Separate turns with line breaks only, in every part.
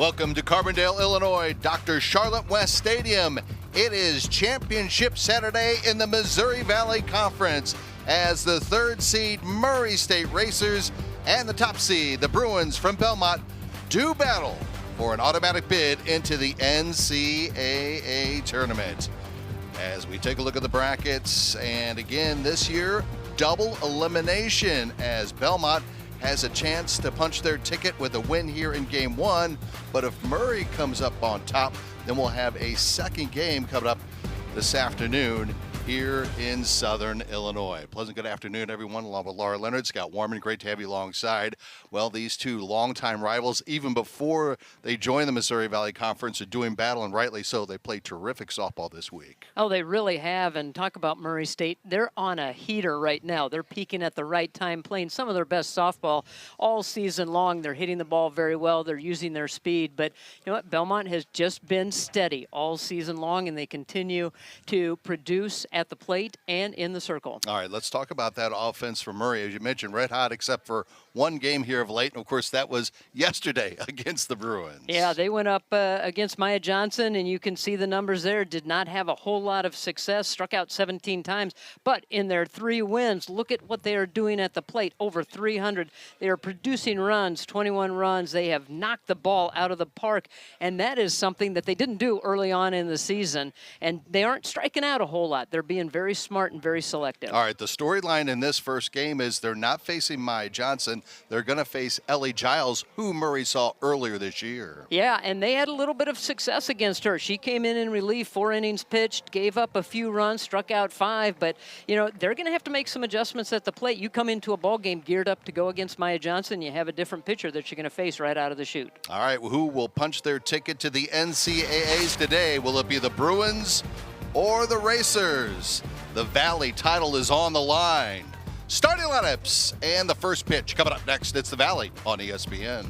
Welcome to Carbondale, Illinois, Dr. Charlotte West Stadium. It is Championship Saturday in the Missouri Valley Conference as the third seed Murray State Racers and the top seed, the Bruins from Belmont, do battle for an automatic bid into the NCAA tournament. As we take a look at the brackets, and again this year, double elimination as Belmont has a chance to punch their ticket with a win here in game one. But if Murray comes up on top, then we'll have a second game coming up this afternoon here in Southern Illinois. Pleasant good afternoon, everyone. Along with Laura Leonard, Scott Warman, great to have you alongside. Well, these two longtime rivals, even before they joined the Missouri Valley Conference, are doing battle, and rightly so. They play terrific softball this week.
Oh, they really have. And talk about Murray State. They're on a heater right now. They're peaking at the right time, playing some of their best softball all season long. They're hitting the ball very well. They're using their speed. But you know what? Belmont has just been steady all season long, and they continue to produce at the plate and in the circle.
All right, let's talk about that offense for Murray. As you mentioned, red hot except for one game here of late, and of course that was yesterday against the Bruins.
Yeah, they went up against Maya Johnson, and you can see the numbers there. Did not have a whole lot of success, struck out 17 times, but in their 3 wins, look at what they are doing at the plate, over 300. They are producing runs, 21 runs. They have knocked the ball out of the park, and that is something that they didn't do early on in the season, and they aren't striking out a whole lot. They're being very smart and very selective.
All right, the storyline in this first game is they're not facing Maya Johnson. They're going to face Ellie Giles, who Murray saw earlier this year.
Yeah, and they had a little bit of success against her. She came in relief, 4 innings pitched, gave up a few runs, struck out 5, but, you know, they're going to have to make some adjustments at the plate. You come into a ball game geared up to go against Maya Johnson, you have a different pitcher that you're going to face right out of the chute.
All right, who will punch their ticket to the NCAAs today? Will it be the Bruins or the Racers? The Valley title is on the line. Starting lineups and the first pitch coming up next. It's the Valley on ESPN.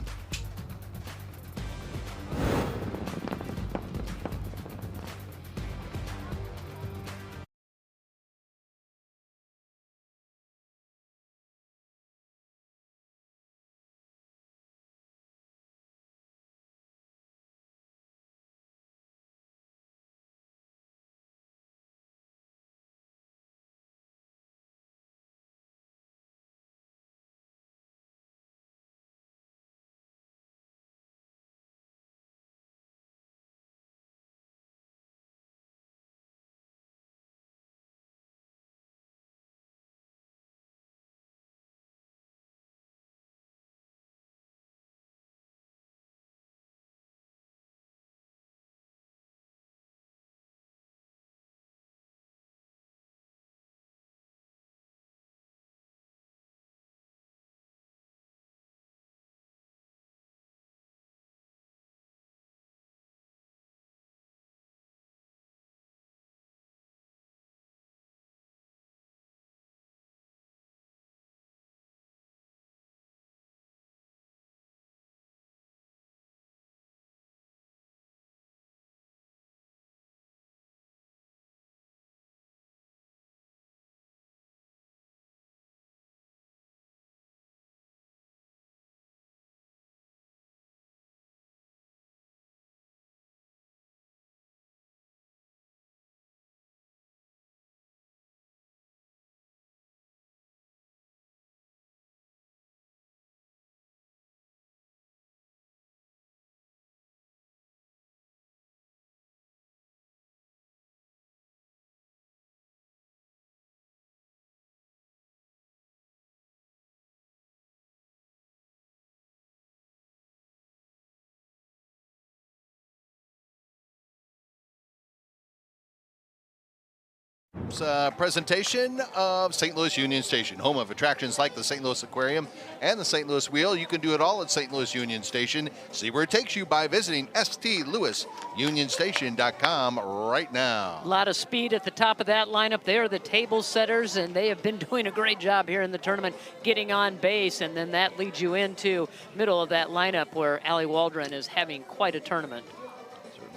Presentation of St. Louis Union Station, home of attractions like the St. Louis Aquarium and the St. Louis Wheel. You can do it all at St. Louis Union Station. See where it takes you by visiting stlouisunionstation.com right now.
A lot of speed at the top of that lineup. They are the table setters, and they have been doing a great job here in the tournament getting on base, and then that leads you into middle of that lineup where Allie Waldron is having quite a tournament.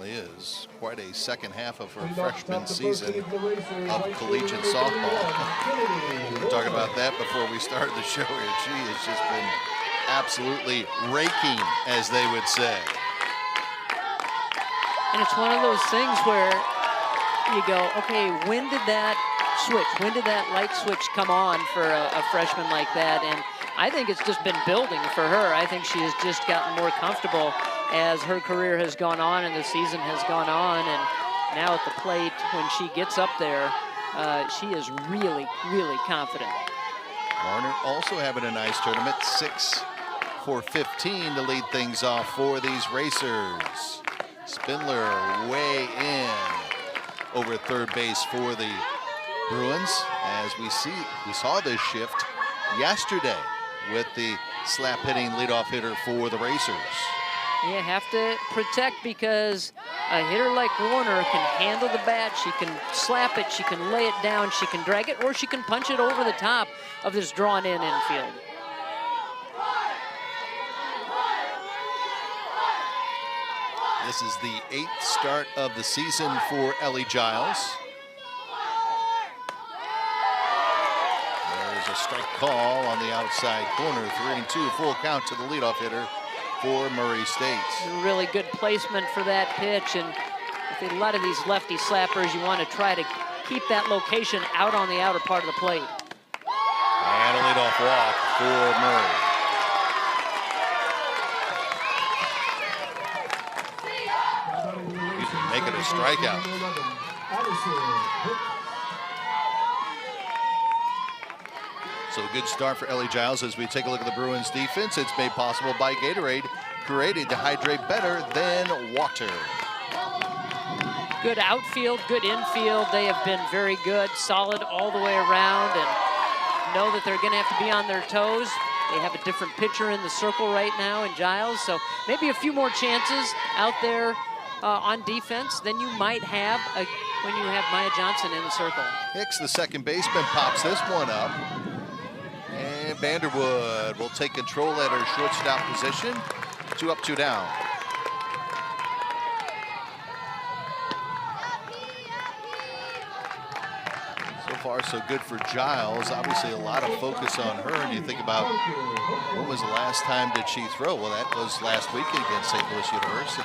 Is quite a second half of her freshman season of collegiate softball. We were talking about that before we started the show here. She has just been absolutely raking, as they would say.
And it's one of those things where you go, okay, when did that switch? When did that light switch come on for a freshman like that? And I think it's just been building for her. I think she has just gotten more comfortable as her career has gone on and the season has gone on. And now at the plate, when she gets up there, she is really, really confident.
Warner also having a nice tournament, 6 for 15 to lead things off for these racers. Spindler way in over third base for the Bruins. As we saw this shift yesterday with the slap hitting leadoff hitter for the racers.
You have to protect because a hitter like Warner can handle the bat. She can slap it, she can lay it down, she can drag it, or she can punch it over the top of this drawn-in infield.
This is the 8th start of the season for Ellie Giles. There's a strike call on the outside corner. 3-2, full count to the leadoff hitter for Murray State.
Really good placement for that pitch, and with a lot of these lefty slappers, you want to try to keep that location out on the outer part of the plate.
And a leadoff walk for Murray. Making a strikeout. So a good start for Ellie Giles as we take a look at the Bruins defense. It's made possible by Gatorade, created to hydrate better than water.
Good outfield, good infield. They have been very good, solid all the way around, and know that they're going to have to be on their toes. They have a different pitcher in the circle right now in Giles, so maybe a few more chances out there on defense than you might have when you have Maya Johnson in the circle.
Hicks, the second baseman, pops this one up. And Vanderwood will take control at her shortstop position. 2 up, 2 down. So far, so good for Giles. Obviously, a lot of focus on her. And you think about, when was the last time did she throw? Well, that was last weekend against St. Louis University.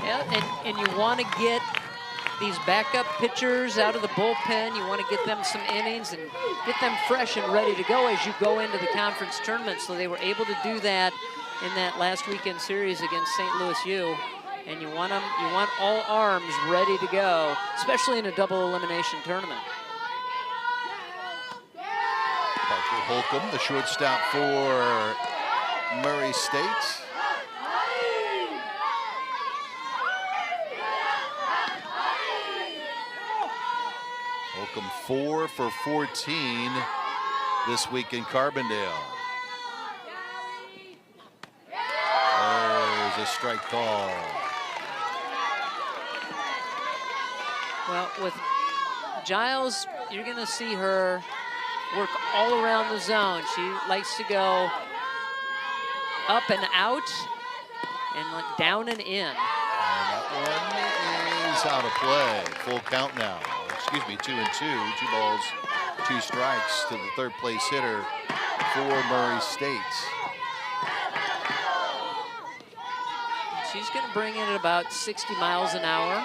Yeah, and you want to get these backup pitchers out of the bullpen. You want to get them some innings and get them fresh and ready to go as you go into the conference tournament. So they were able to do that in that last weekend series against St. Louis U. And you want all arms ready to go, especially in a double elimination tournament.
Parker Holcomb, the shortstop for Murray State. Holcomb 4 for 14 this week in Carbondale. There's a strike call.
Well, with Giles, you're going to see her work all around the zone. She likes to go up and out and like down and in.
And that one is out of play. Full count now. Excuse me, 2-2. 2 balls, 2 strikes to the third place hitter for Murray State.
She's going to bring in at about 60 miles an hour.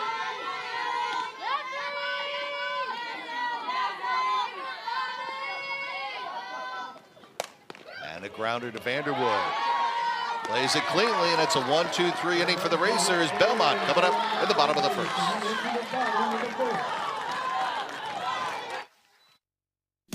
And a grounder to Vanderwood. Plays it cleanly, and it's a 1-2-3 inning for the Racers. Belmont coming up at the bottom of the first.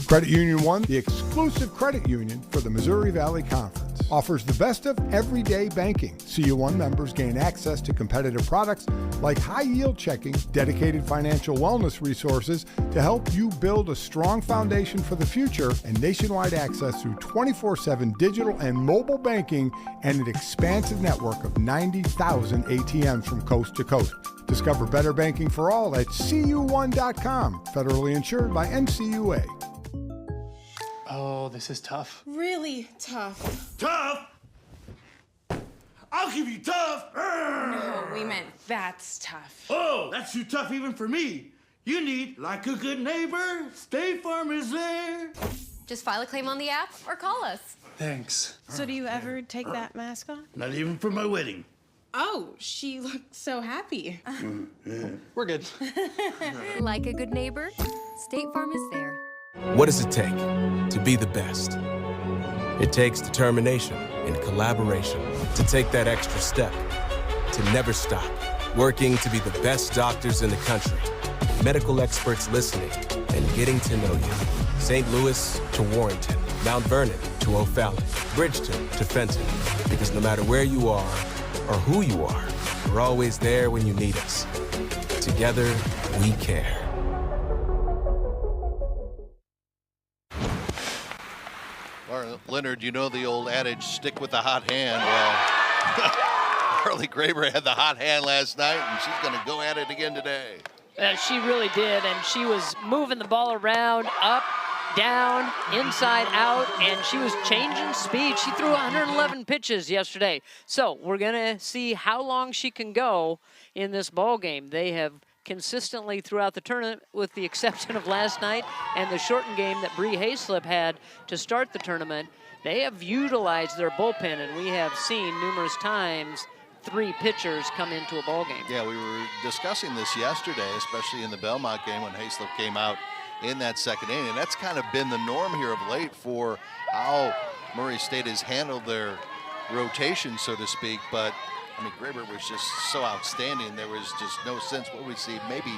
Credit Union One, the exclusive credit union for the Missouri Valley Conference, offers the best of everyday banking. CU1 members gain access to competitive products like high-yield checking, dedicated financial wellness resources to help you build a strong foundation for the future, and nationwide access through 24/7 digital and mobile banking and an expansive network of 90,000 ATMs from coast to coast. Discover better banking for all at cu1.com. Federally insured by NCUA.
Oh, this is tough.
Really tough.
Tough? I'll give you tough.
No, we meant that's tough.
Oh, that's too tough even for me. You need, like a good neighbor, State Farm is there.
Just file a claim on the app or call us.
Thanks.
So do you ever take that mask off?
Not even for my wedding.
Oh, she looked so happy.
We're good.
Like a good neighbor, State Farm is there.
What does it take to be the best? It takes determination and collaboration to take that extra step, to never stop, working to be the best doctors in the country, medical experts listening and getting to know you. St. Louis to Warrenton, Mount Vernon to O'Fallon, Bridgeton to Fenton, because no matter where you are or who you are, we're always there when you need us. Together, we care.
Leonard, you know the old adage, stick with the hot hand. Well, Carly Graber had the hot hand last night, and she's going to go at it again today.
She really did, and she was moving the ball around, up, down, inside, out, and she was changing speed. She threw 111 pitches yesterday. So we're going to see how long she can go in this ball game. They have consistently throughout the tournament, with the exception of last night and the shortened game that Bree Hayslip had to start the tournament, they have utilized their bullpen, and we have seen numerous times 3 pitchers come into a ball game.
Yeah, we were discussing this yesterday, especially in the Belmont game when Hayslip came out in that second inning. And that's kind of been the norm here of late for how Murray State has handled their rotation, so to speak. But I mean, Graber was just so outstanding. There was just no sense. What we see, maybe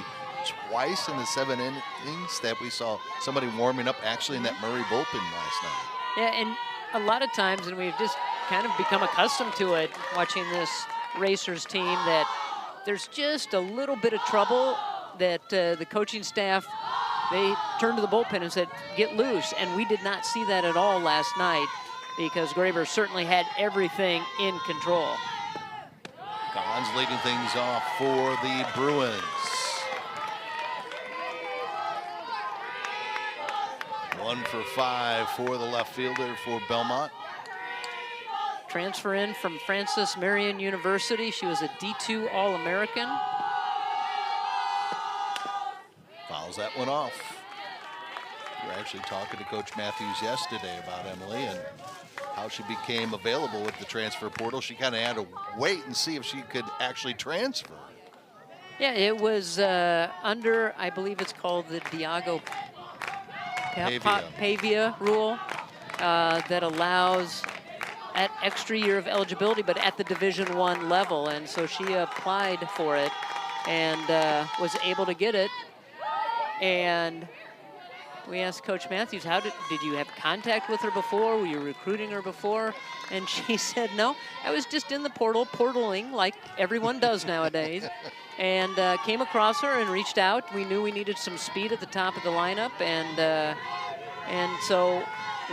twice in the 7 innings that we saw somebody warming up actually in that Murray bullpen last night.
Yeah, and a lot of times, and we've just kind of become accustomed to it, watching this Racers team, that there's just a little bit of trouble that the coaching staff, they turned to the bullpen and said, get loose. And we did not see that at all last night, because Graber certainly had everything in control.
Collins leading things off for the Bruins. 1 for 5 for the left fielder for Belmont.
Transfer in from Francis Marion University. She was a D2 All-American.
Fouls that one off. We were actually talking to Coach Matthews yesterday about Emily and how she became available with the transfer portal. She kind of had to wait and see if she could actually transfer.
Yeah, it was under, I believe it's called the Diago Pavia rule that allows that extra year of eligibility, but at the Division I level. And so she applied for it and was able to get it. And we asked Coach Matthews, how did you have contact with her before? Were you recruiting her before? And she said, no, I was just in the portal, portaling like everyone does nowadays. And came across her and reached out. We knew we needed some speed at the top of the lineup. And so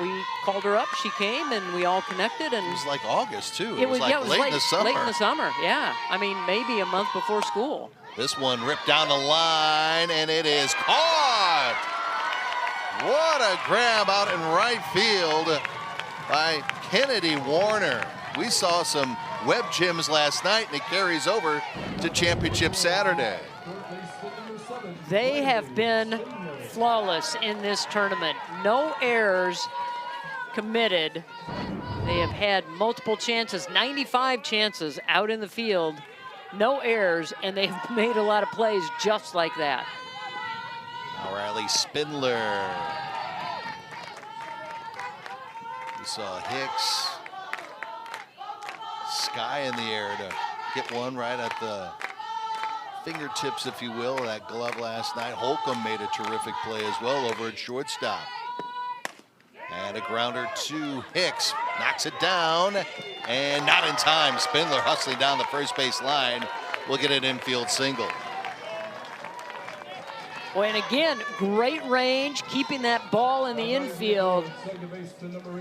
we called her up, she came, and we all connected. And
it was like August, too.
It was like
late in the summer.
Late in the summer, yeah. I mean, maybe a month before school.
This one ripped down the line, and it is caught. What a grab out in right field by Kennedy Warner. We saw some web gyms last night, and it carries over to Championship Saturday.
They have been flawless in this tournament. No errors committed. They have had multiple chances, 95 chances out in the field, no errors, and they've made a lot of plays just like that.
Riley Spindler. We saw Hicks, Sky in the air to get one right at the fingertips, if you will, of that glove last night. Holcomb made a terrific play as well over at shortstop. And a grounder to Hicks, knocks it down, and not in time. Spindler hustling down the first base line will get an infield single.
Well, and again, great range, keeping that ball in the infield.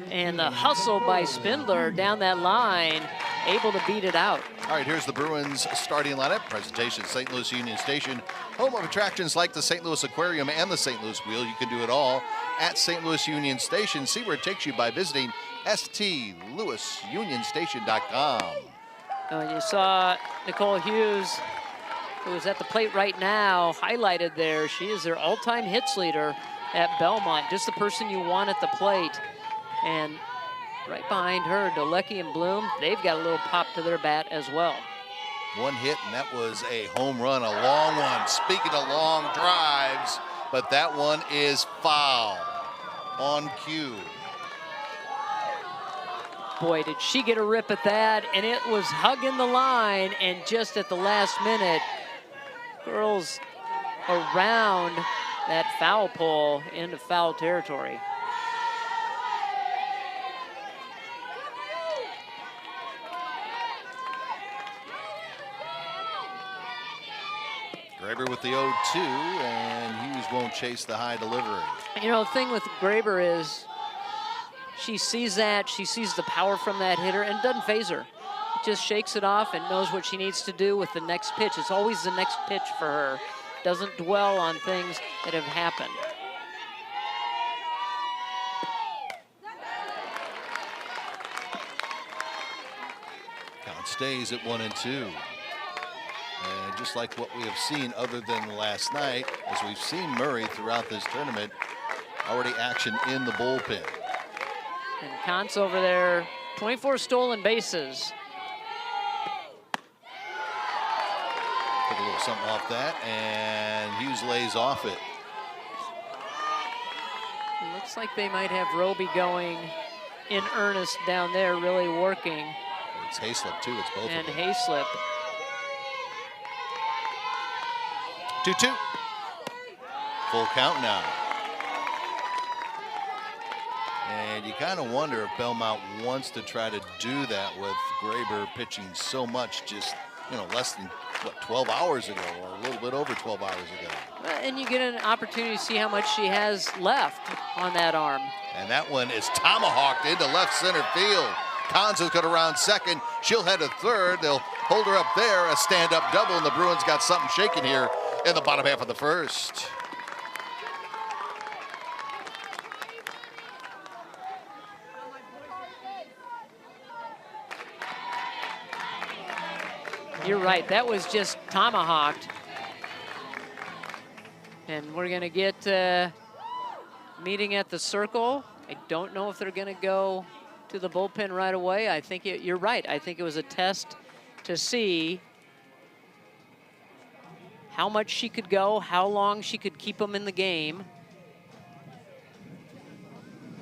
And the hustle by Spindler down that line, able to beat it out.
All right, here's the Bruins starting lineup. Presentation at St. Louis Union Station, home of attractions like the St. Louis Aquarium and the St. Louis Wheel. You can do it all at St. Louis Union Station. See where it takes you by visiting stlouisunionstation.com.
And you saw Nicole Hughes, who is at the plate right now, highlighted there. She is their all-time hits leader at Belmont, just the person you want at the plate. And right behind her, Dolecki and Bloom, they've got a little pop to their bat as well.
One hit, and that was a home run, a long one. Speaking of long drives, but that one is foul on cue.
Boy, did she get a rip at that, and it was hugging the line, and just at the last minute, girls around that foul pole into foul territory.
Graber with the 0-2, and Hughes won't chase the high delivery.
You know, the thing with Graber is she sees that, she sees the power from that hitter, and it doesn't phase her. Just shakes it off and knows what she needs to do with the next pitch. It's always the next pitch for her. Doesn't dwell on things that have happened.
Count stays at 1-2. And just like what we have seen other than last night, as we've seen Murray throughout this tournament, already action in the bullpen.
And Kantz over there, 24 stolen bases.
Took a little something off that, and Hughes lays off it.
It looks like they might have Roby going in earnest down there, really working.
It's Hayslip too, it's both
and
of them.
Hayslip.
2-2. Full count now. And you kind of wonder if Belmont wants to try to do that with Graber pitching so much just, you know, less than, what, 12 hours ago, or a little bit over 12 hours ago.
And you get an opportunity to see how much she has left on that arm.
And that one is tomahawked into left center field. Konza's got around second. She'll head to third. They'll hold her up there, a stand-up double, and the Bruins got something shaking here in the bottom half of the first.
You're right, that was just tomahawked. And we're gonna get meeting at the circle. I don't know if they're gonna go to the bullpen right away. I think you're right. I think it was a test to see how much she could go, how long she could keep them in the game.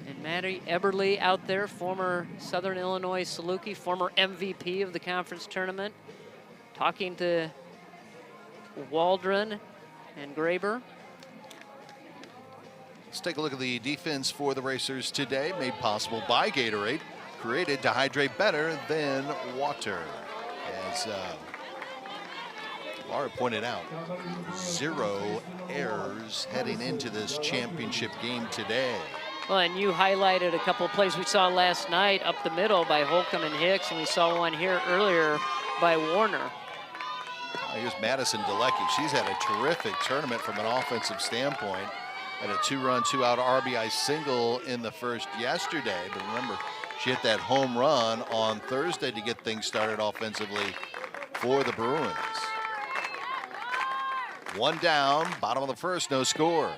And Maddie Eberly out there, former Southern Illinois Saluki, former MVP of the conference tournament, talking to Waldron and Graber.
Let's take a look at the defense for the Racers today, made possible by Gatorade, created to hydrate better than water. As Laura pointed out, 0 errors heading into this championship game today.
Well, and you highlighted a couple of plays we saw last night up the middle by Holcomb and Hicks, and we saw one here earlier by Warner.
Here's Madison Delecki. She's had a terrific tournament from an offensive standpoint. Had a 2-run, 2-out RBI single in the first yesterday. But remember, she hit that home run on Thursday to get things started offensively for the Bruins. One down, bottom of the first, no score.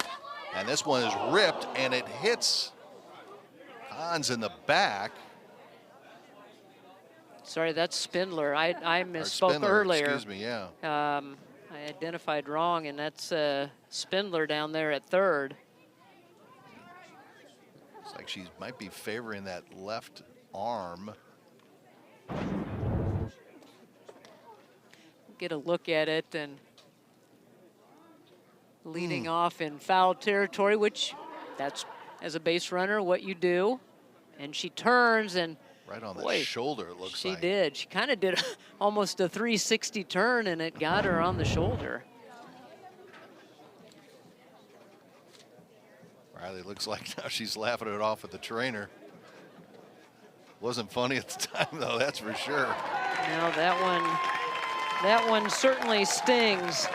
And this one is ripped, and it hits Hans in the back.
Sorry, that's Spindler. I misspoke
Spindler,
earlier.
Excuse me, yeah.
I identified wrong, and that's Spindler down there at third.
Looks like she might be favoring that left arm.
Get a look at it, and leading off in foul territory, which that's, as a base runner, what you do. And she turns, and
Right on
boy,
the shoulder, it looks
she
like.
did. She kind of did almost a 360 turn, and it got her on the shoulder.
Riley looks like now she's laughing it off at the trainer. Wasn't funny at the time, though, that's for sure.
No, that one certainly stings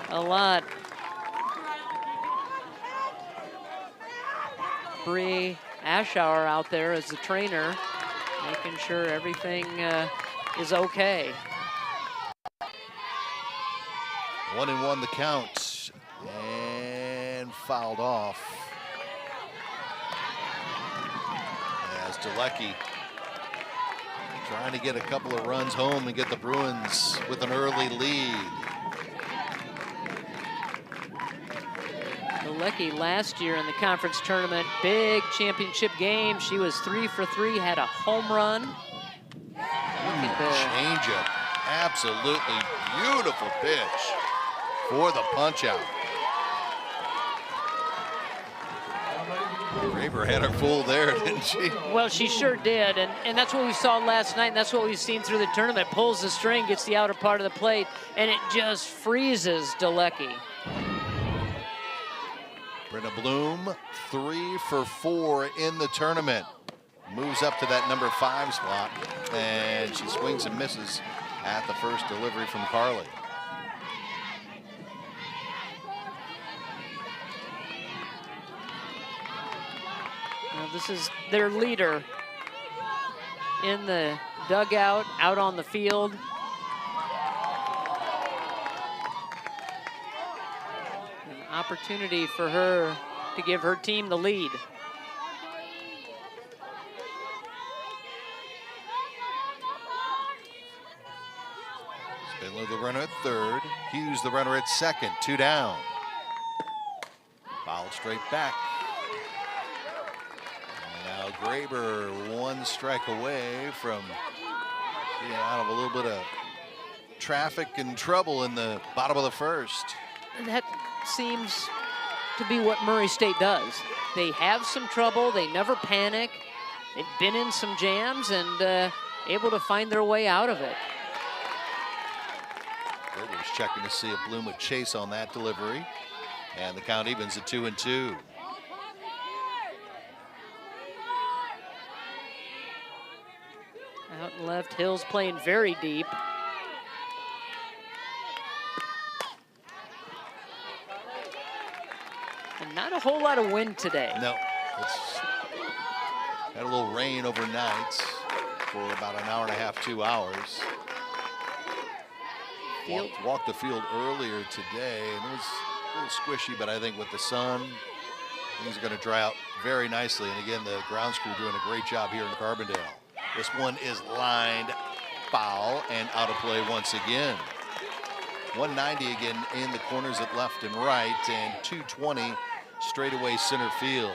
a lot. Bree Aschauer out there as the trainer, making sure everything is okay.
1-1 the count, and fouled off. As Delecki trying to get a couple of runs home and get the Bruins with an early lead.
Galecki last year in the conference tournament, big championship game. She was 3 for 3, had a home run.
Changeup, absolutely beautiful pitch for the punch out. Graber had her fooled there, didn't she?
Well, she sure did, and that's what we saw last night, and that's what we've seen through the tournament. Pulls the string, gets the outer part of the plate, and it just freezes Galecki.
Brenna Bloom, 3 for 4 in the tournament. Moves up to that number 5 spot, and she swings and misses at the first delivery from Carly.
Now this is their leader in the dugout, out on the field. An opportunity for her to give her team the lead.
Spindler the runner at third, Hughes the runner at second, 2 down. Foul straight back. And now Graber 1 strike away from being out of a little bit of traffic and trouble in the bottom of the first.
And that seems to be what Murray State does. They have some trouble, they never panic. They've been in some jams and able to find their way out of it.
Graber's checking to see if Bloom would chase on that delivery. And the count evens at 2-2.
Out and left, Hill's playing very deep. And not a whole lot of wind today.
No, it's had a little rain overnight for about an hour and a half, 2 hours. Walked the field earlier today, and it was a little squishy, but I think with the sun, things are going to dry out very nicely. And again, the grounds crew doing a great job here in Carbondale. This one is lined foul and out of play once again. 190 again in the corners at left and right, and 220 straightaway center field.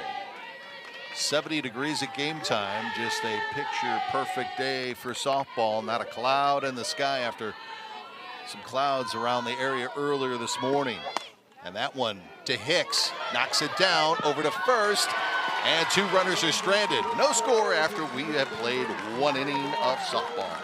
70 degrees at game time, just a picture perfect day for softball. Not a cloud in the sky after some clouds around the area earlier this morning. And that one to Hicks, knocks it down over to first, and 2 runners are stranded. No score after we have played 1 inning of softball.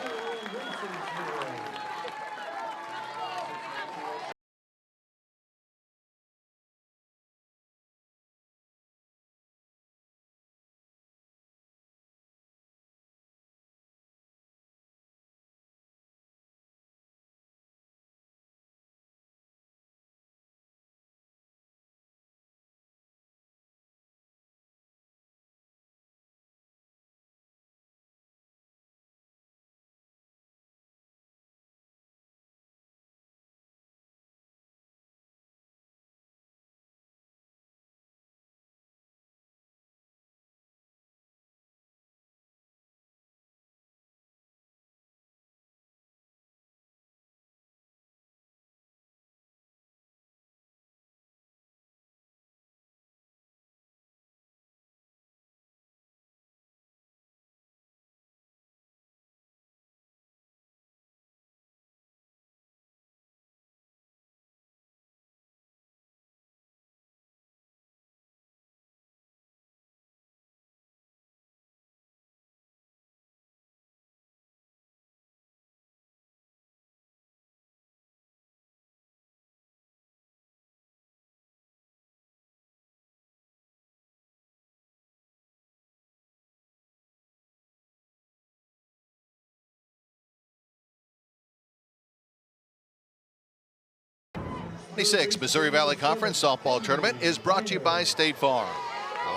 Missouri Valley Conference Softball Tournament is brought to you by State Farm.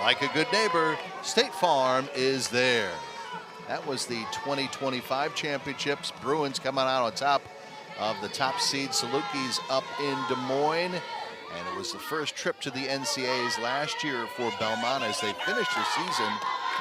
Like a good neighbor, State Farm is there. That was the 2025 championships. Bruins coming out on top of the top seed Salukis up in Des Moines. And it was the first trip to the NCAAs last year for Belmont as they finished the season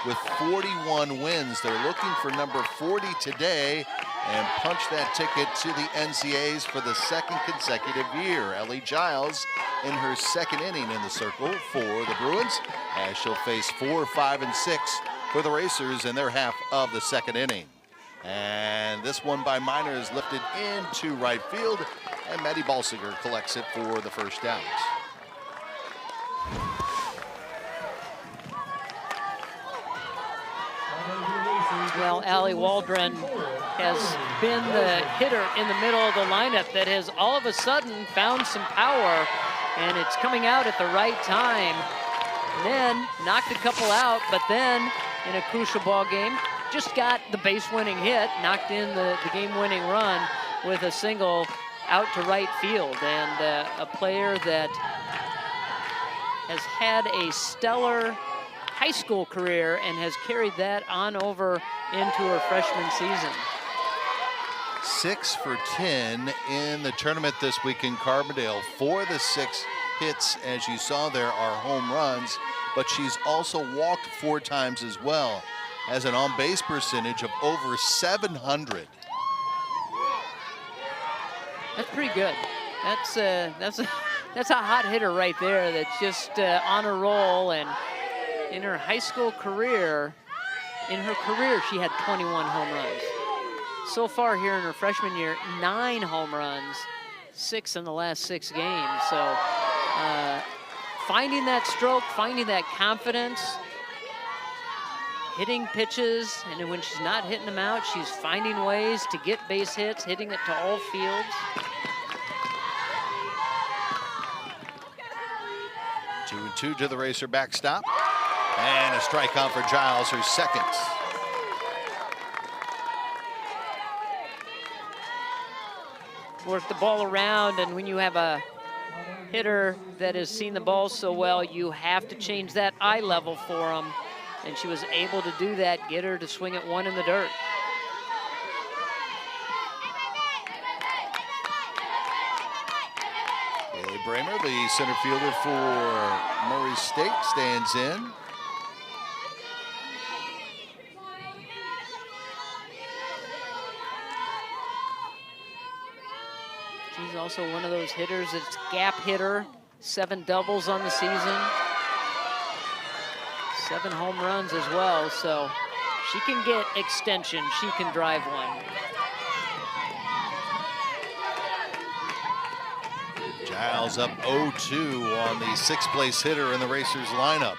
with 41 wins. They're looking for number 40 today and punch that ticket to the NCAAs for the second consecutive year. Ellie Giles in her second inning in the circle for the Bruins, as she'll face 4, 5, and 6 for the Racers in their half of the second inning. And this one by Miner is lifted into right field, and Maddie Balsiger collects it for the first out.
Well, Allie Waldron has been the hitter in the middle of the lineup that has all of a sudden found some power, and it's coming out at the right time. And then knocked a couple out, but then in a crucial ball game, just got the base-winning hit, knocked in the game-winning run with a single out to right field. And a player that has had a stellar high school career and has carried that on over into her freshman season.
6 for 10 in the tournament this week in Carbondale. 4 of the 6 hits, as you saw there, are home runs, but she's also walked 4 times as well. Has an on-base percentage of over 700.
That's pretty good. That's a hot hitter right there. That's just on a roll. And in her high school career, she had 21 home runs. So far here in her freshman year, 9 home runs, 6 in the last 6 games. So finding that stroke, finding that confidence, hitting pitches, and then when she's not hitting them out, she's finding ways to get base hits, hitting it to all fields.
2-2 to the Racer backstop. And a strikeout for Giles, her second.
Work the ball around, and when you have a hitter that has seen the ball so well, you have to change that eye level for them. And she was able to do that, get her to swing at 1 in the dirt.
Haley Bramer, the center fielder for Murray State, stands in.
She's also one of those hitters that's gap hitter, 7 doubles on the season, 7 home runs as well, so she can get extension, she can drive one.
Giles up 0-2 on the 6th place hitter in the Racers lineup.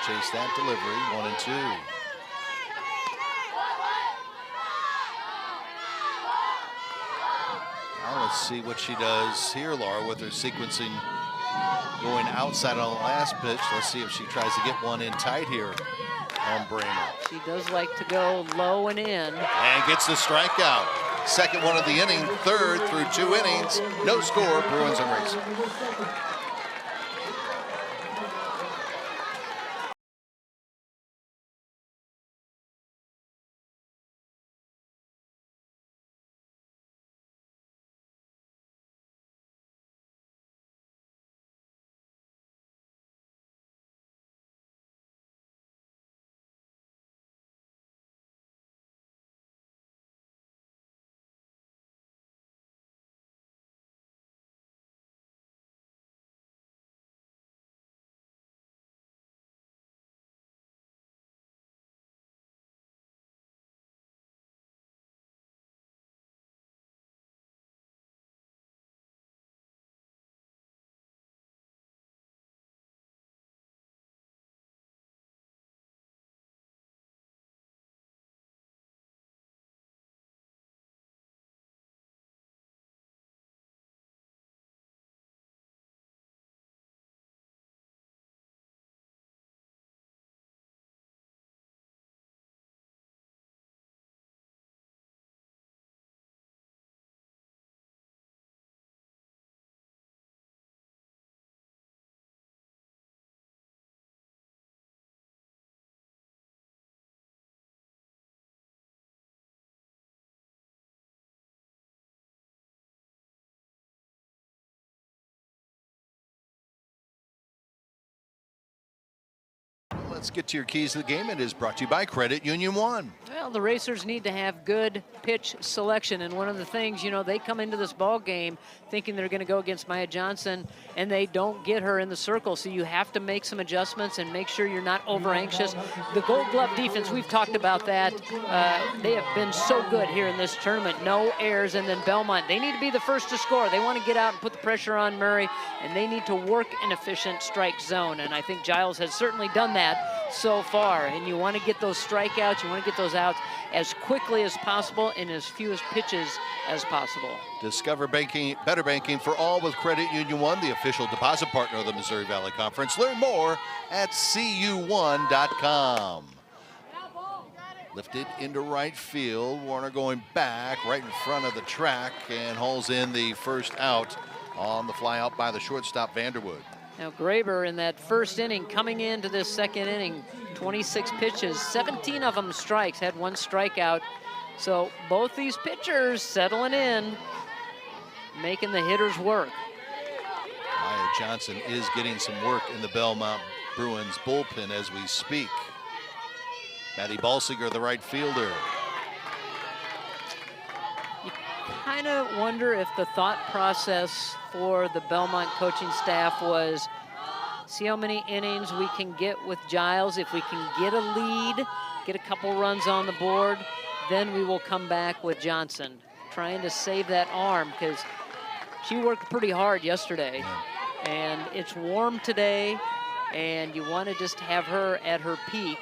Chase that delivery, 1-2. Now let's see what she does here, Laura, with her sequencing going outside on the last pitch. Let's see if she tries to get one in tight here on Bramer.
She does like to go low and in.
And gets the strikeout. Second one of the inning, third through 2 innings. No score, Bruins and Racers. Let's get to your keys to the game. It is brought to you by Credit Union One.
Well, the racers need to have good pitch selection, and one of the things, you know, they come into this ball game thinking they're going to go against Maya Johnson, and they don't get her in the circle, so you have to make some adjustments and make sure you're not over anxious. The Gold Glove defense, we've talked about that. They have been so good here in this tournament. No errors, and then Belmont, they need to be the first to score. They want to get out and put the pressure on Murray, and they need to work an efficient strike zone, and I think Giles has certainly done that so far, and you want to get those strikeouts, you want to get those outs as quickly as possible in as few pitches as possible.
Discover banking, better banking for all with Credit Union One, the official deposit partner of the Missouri Valley Conference. Learn more at cu1.com. Lifted into right field. Warner going back right in front of the track and hauls in the first out on the fly out by the shortstop Vanderwood.
Now Graber in that first inning coming into this second inning, 26 pitches, 17 of them strikes, had one strikeout. So both these pitchers settling in, making the hitters work.
Maya Johnson is getting some work in the Belmont Bruins bullpen as we speak. Maddie Balsiger, the right fielder.
Kind of wonder if the thought process for the Belmont coaching staff was, see how many innings we can get with Giles. If we can get a lead, get a couple runs on the board, then we will come back with Johnson. Trying to save that arm because she worked pretty hard yesterday. And it's warm today, and you want to just have her at her peak.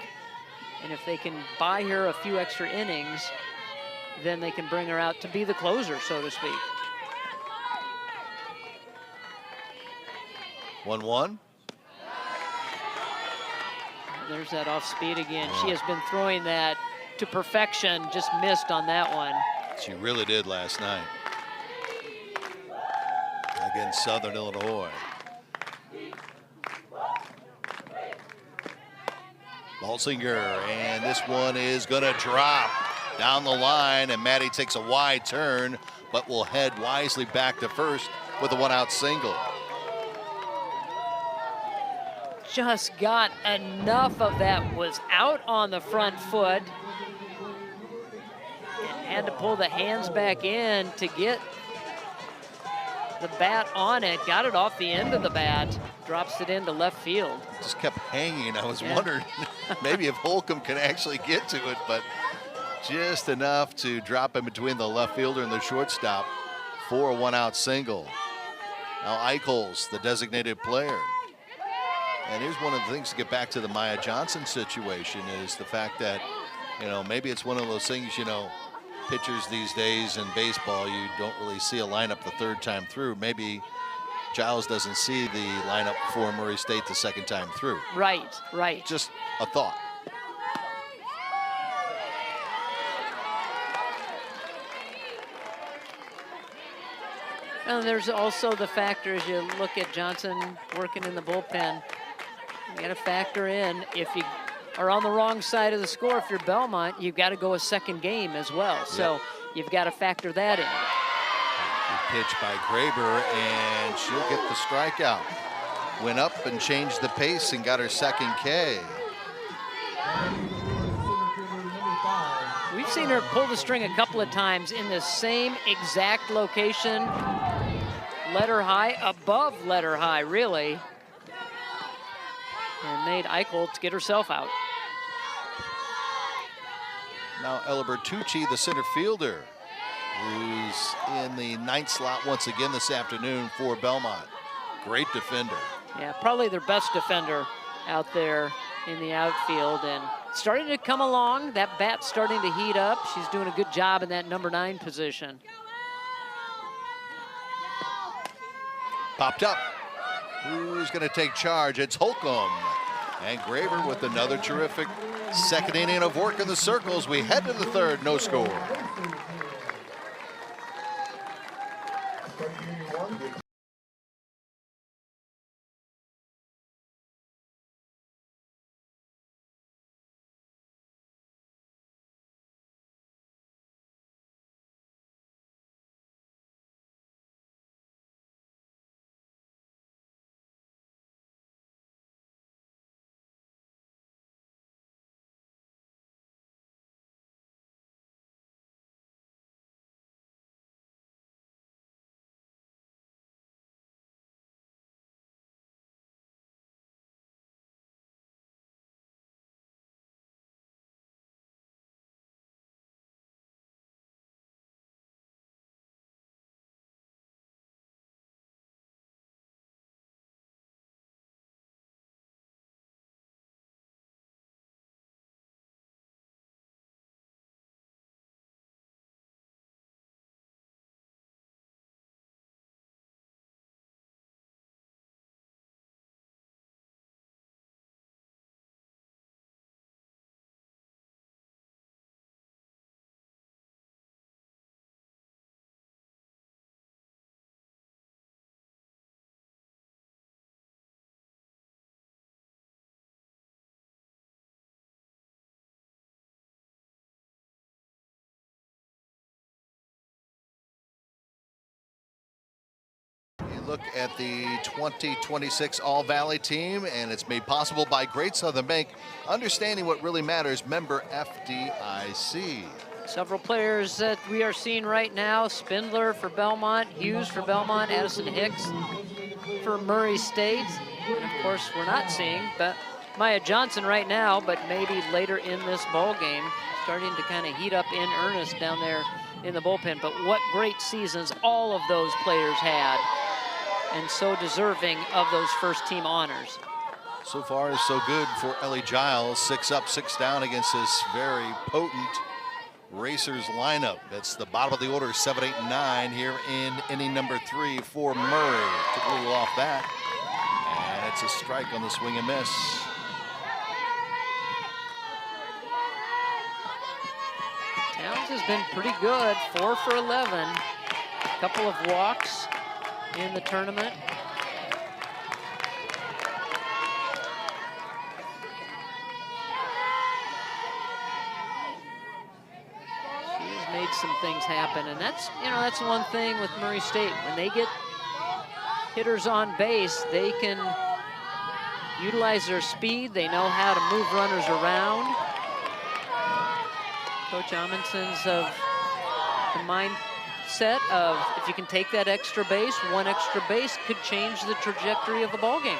And if they can buy her a few extra innings, then they can bring her out to be the closer, so to speak.
1-1.
There's that off speed again. She has been throwing that to perfection, just missed on that one.
She really did last night against Southern Illinois. Balsinger, and this one is gonna drop down the line, and Maddie takes a wide turn, but will head wisely back to first with a one-out single.
Just got enough of that, was out on the front foot, and had to pull the hands back in to get the bat on it, got it off the end of the bat, drops it into left field.
Just kept hanging. I was wondering maybe if Holcomb can actually get to it, but just enough to drop in between the left fielder and the shortstop for a one-out single. Now Eichholz, the designated player. And here's one of the things to get back to the Maya Johnson situation is the fact that, you know, maybe it's one of those things, you know, pitchers these days in baseball, you don't really see a lineup the third time through. Maybe Giles doesn't see the lineup for Murray State the second time through.
Right, right.
Just a thought.
And there's also the factor as you look at Johnson working in the bullpen, you got to factor in if you are on the wrong side of the score. If you're Belmont, you've got to go a second game as well. So you've got to factor that in.
Good pitch by Graber, and she'll get the strikeout. Went up and changed the pace and got her second K.
We've seen her pull the string a couple of times in the same exact location. Letter high, above letter high, really. And made Eichholz get herself out.
Now Ella Bertucci, the center fielder, who's in the ninth slot once again this afternoon for Belmont. Great defender.
Yeah, probably their best defender out there in the outfield, and starting to come along. That bat's starting to heat up. She's doing a good job in that number 9 position.
Popped up. Who's going to take charge? It's Holcomb. And Graber with another terrific second inning of work in the circles. We head to the third, no score. look at the 2026 All-Valley team, and it's made possible by Great Southern Bank, understanding what really matters, member FDIC.
Several players that we are seeing right now: Spindler for Belmont, Hughes for Belmont, Addison Hicks for Murray State. And of course, we're not seeing Maya Johnson right now, but maybe later in this ball game, starting to kind of heat up in earnest down there in the bullpen. But what great seasons all of those players had, and so deserving of those first team honors.
So far, so good for Ellie Giles. 6 up, 6 down against this very potent Racers lineup. That's the bottom of the order, 7, 8, and 9 here in inning number 3 for Murray. Took a little off that, and it's a strike on the swing and miss.
Towns has been pretty good, 4 for 11. A couple of walks in the tournament. She's made some things happen, and that's one thing with Murray State. When they get hitters on base, they can utilize their speed. They know how to move runners around. Coach Amundson's of the mindset of, if you can take that extra base, one extra base could change the trajectory of a ball game.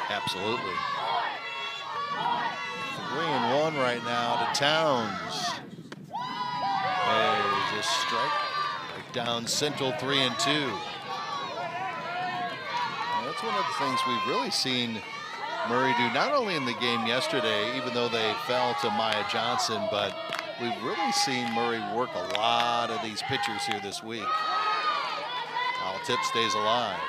Absolutely. 3-1 right now to Towns. There's a strike. Right down Central, 3-2. That's one of the things we've really seen Murray do, not only in the game yesterday, even though they fell to Maya Johnson, but we've really seen Murray work a lot of these pitchers here this week. While Tip stays alive.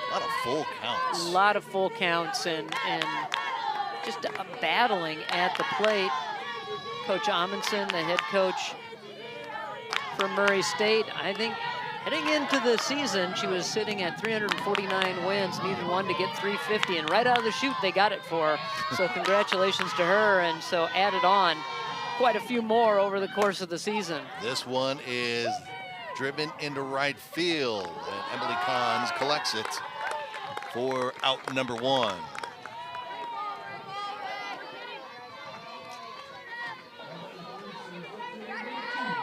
A lot of full counts.
A lot of full counts and just battling at the plate. Coach Amundson, the head coach for Murray State, I think heading into the season, she was sitting at 349 wins, needed one to get 350, and right out of the chute, they got it for her. So congratulations to her, and so added on quite a few more over the course of the season.
This one is driven into right field, and Emily Kahns collects it for out number 1.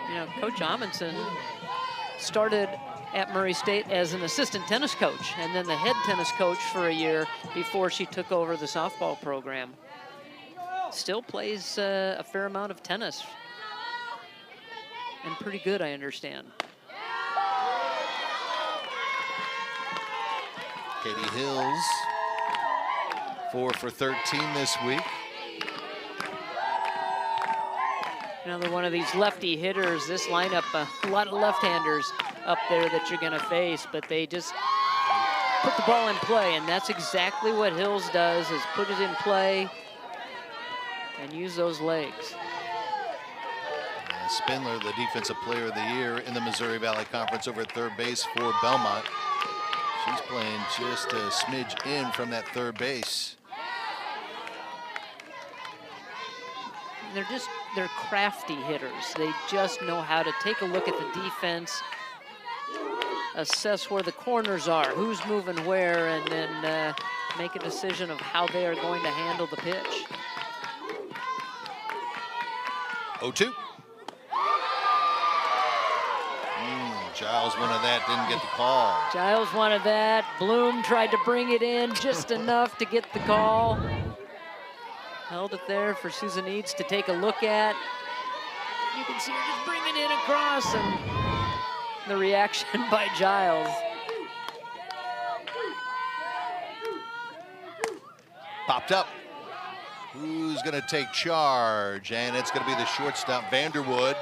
You know, Coach Amundson started at Murray State as an assistant tennis coach and then the head tennis coach for a year before she took over the softball program. Still plays a fair amount of tennis, and pretty good, I understand.
Katie Hills, 4 for 13 this week.
Another one of these lefty hitters. This lineup, a lot of left-handers up there that you're gonna face, but they just put the ball in play, and that's exactly what Hills does, is put it in play and use those legs.
Spindler, the Defensive Player of the Year in the Missouri Valley Conference, over at third base for Belmont. She's playing just a smidge in from that third base.
They're crafty hitters. They just know how to take a look at the defense, assess where the corners are, who's moving where, and then make a decision of how they are going to handle the pitch.
0-2. Giles wanted that, didn't get the call.
Giles wanted that. Bloom tried to bring it in just enough to get the call. Held it there for Susan Eads to take a look at. You can see her just bringing it across, and the reaction by Giles.
Popped up. Who's going to take charge? And it's going to be the shortstop, Vanderwood,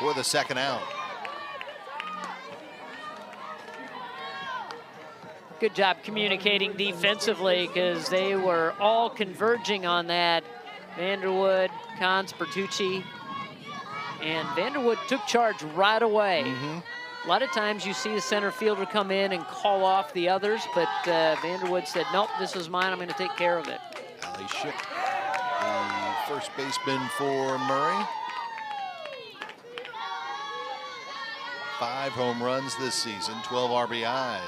for the second out.
Good job communicating defensively, because they were all converging on that. Vanderwood, Kahns, Bertucci, and Vanderwood took charge right away. A lot of times you see the center fielder come in and call off the others, but Vanderwood said, nope, this is mine, I'm going to take care of it.
Allie Schick, the first baseman for Murray. 5 home runs this season, 12 RBIs.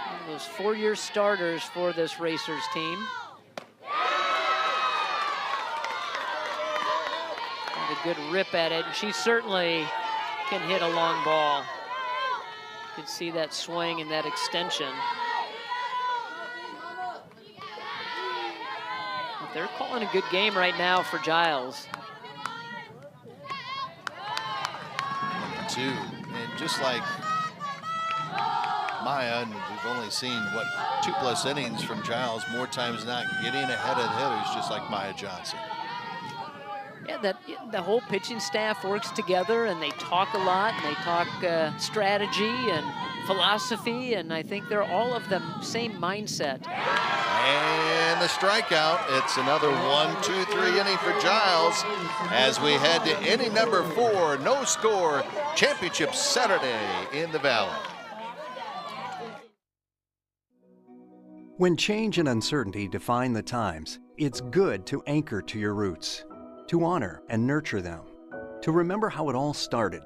One of those 4-year starters for this Racers team. Got a good rip at it. She certainly can hit a long ball. You can see that swing and that extension. But they're calling a good game right now for Giles.
2, and just like Maya, and we've only seen, what, 2+ innings from Giles, more times than not getting ahead of the hitters, just like Maya Johnson.
Yeah, the whole pitching staff works together, and they talk a lot, and they talk strategy and philosophy, and I think they're all of the same mindset.
And the strikeout. It's another 1-2-3 inning for Giles as we head to inning number 4. No score. Championship Saturday in the Valley.
When change and uncertainty define the times, it's good to anchor to your roots, to honor and nurture them, to remember how it all started,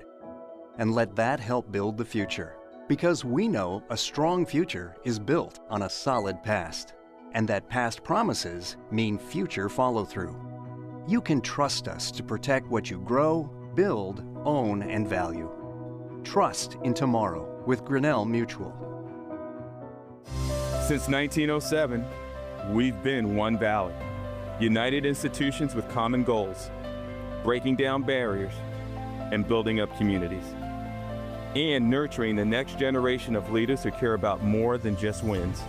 and let that help build the future. Because we know a strong future is built on a solid past, and that past promises mean future follow-through. You can trust us to protect what you grow, build, own, and value. Trust in tomorrow with Grinnell Mutual.
Since 1907, we've been One Valley, united institutions with common goals, breaking down barriers and building up communities, and nurturing the next generation of leaders who care about more than just wins.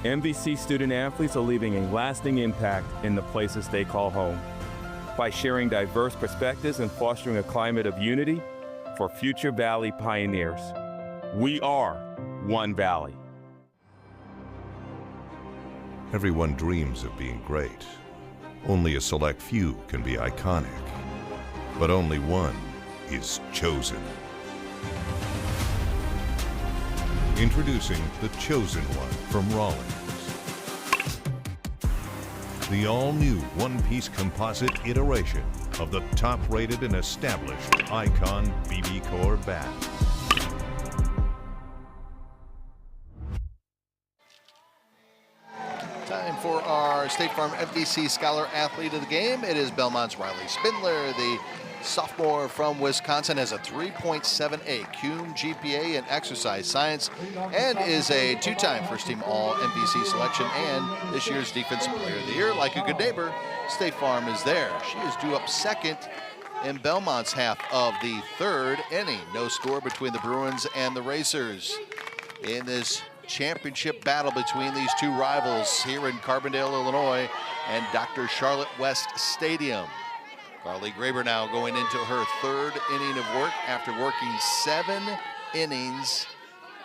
MVC student athletes are leaving a lasting impact in the places they call home by sharing diverse perspectives and fostering a climate of unity for future Valley pioneers. We are One Valley.
Everyone dreams of being great. Only a select few can be iconic, but only one is chosen. Introducing the Chosen One from Rawlings. The all-new one-piece composite iteration of the top-rated and established Icon BB-Core bat.
Time for our State Farm FDC Scholar Athlete of the Game. It is Belmont's Riley Spindler, the sophomore from Wisconsin, has a 3.78 CUME GPA in exercise science and is a 2-time first-team All-MVC selection and this year's Defensive Player of the Year. Like a good neighbor, State Farm is there. She is due up second in Belmont's half of the 3rd inning. No score between the Bruins and the Racers in this championship battle between these two rivals here in Carbondale, Illinois, and Dr. Charlotte West Stadium. Carly Graber now going into her 3rd inning of work after working 7 innings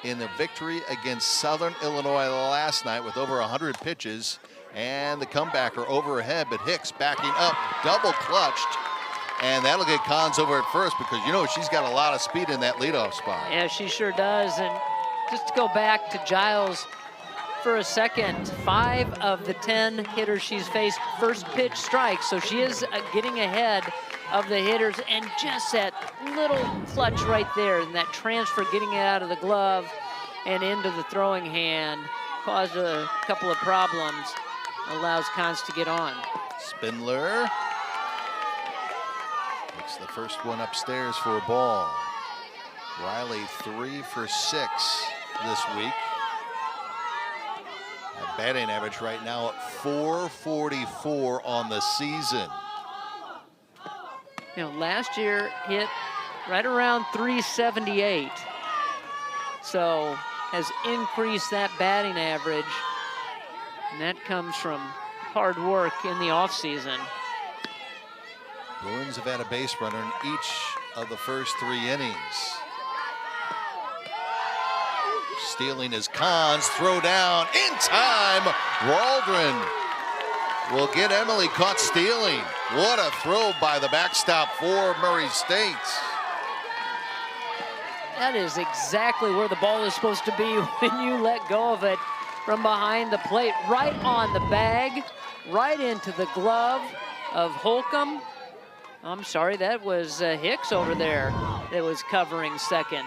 in the victory against Southern Illinois last night with over 100 pitches, and the comebacker overhead, but Hicks backing up, double clutched, and that'll get Cons over at first because, you know, she's got a lot of speed in that leadoff spot.
Yeah, she sure does. And just to go back to Giles for a second, 5 of the 10 hitters she's faced first pitch strikes, so she is getting ahead of the hitters, and just that little clutch right there and that transfer, getting it out of the glove and into the throwing hand caused a couple of problems, allows Cons to get on.
Spindler makes the first one upstairs for a ball. Riley 3 for 6 this week. A batting average right now at .444 on the season.
You know, last year hit right around .378. So has increased that batting average. And that comes from hard work in the offseason.
Bruins have had a base runner in each of the first 3 innings. Stealing his Cons, throw down in time. Waldron will get Emily caught stealing. What a throw by the backstop for Murray State.
That is exactly where the ball is supposed to be when you let go of it from behind the plate. Right on the bag, right into the glove of Holcomb. I'm sorry, that was Hicks over there that was covering second.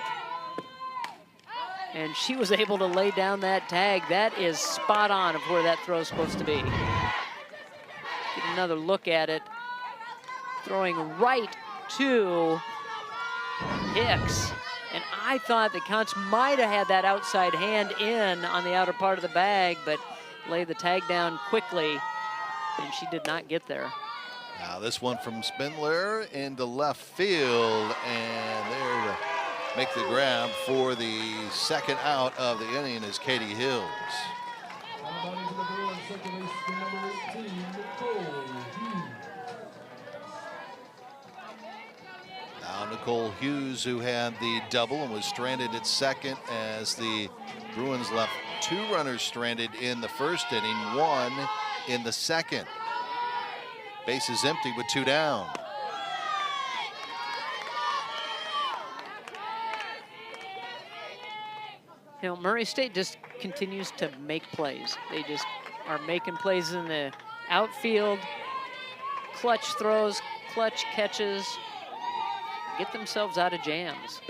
And she was able to lay down that tag. That is spot on of where that throw is supposed to be. Get another look at it. Throwing right to Hicks. And I thought that Counts might have had that outside hand in on the outer part of the bag, but laid the tag down quickly, and she did not get there.
Now this one from Spindler into left field, and there to make the grab for the second out of the inning is Katie Hills. Now Nicole Hughes, who had the double and was stranded at second as the Bruins left 2 runners stranded in the first inning, 1 in the second. Bases empty with 2 down.
You know, Murray State just continues to make plays. They just are making plays in the outfield, clutch throws, clutch catches, get themselves out of jams.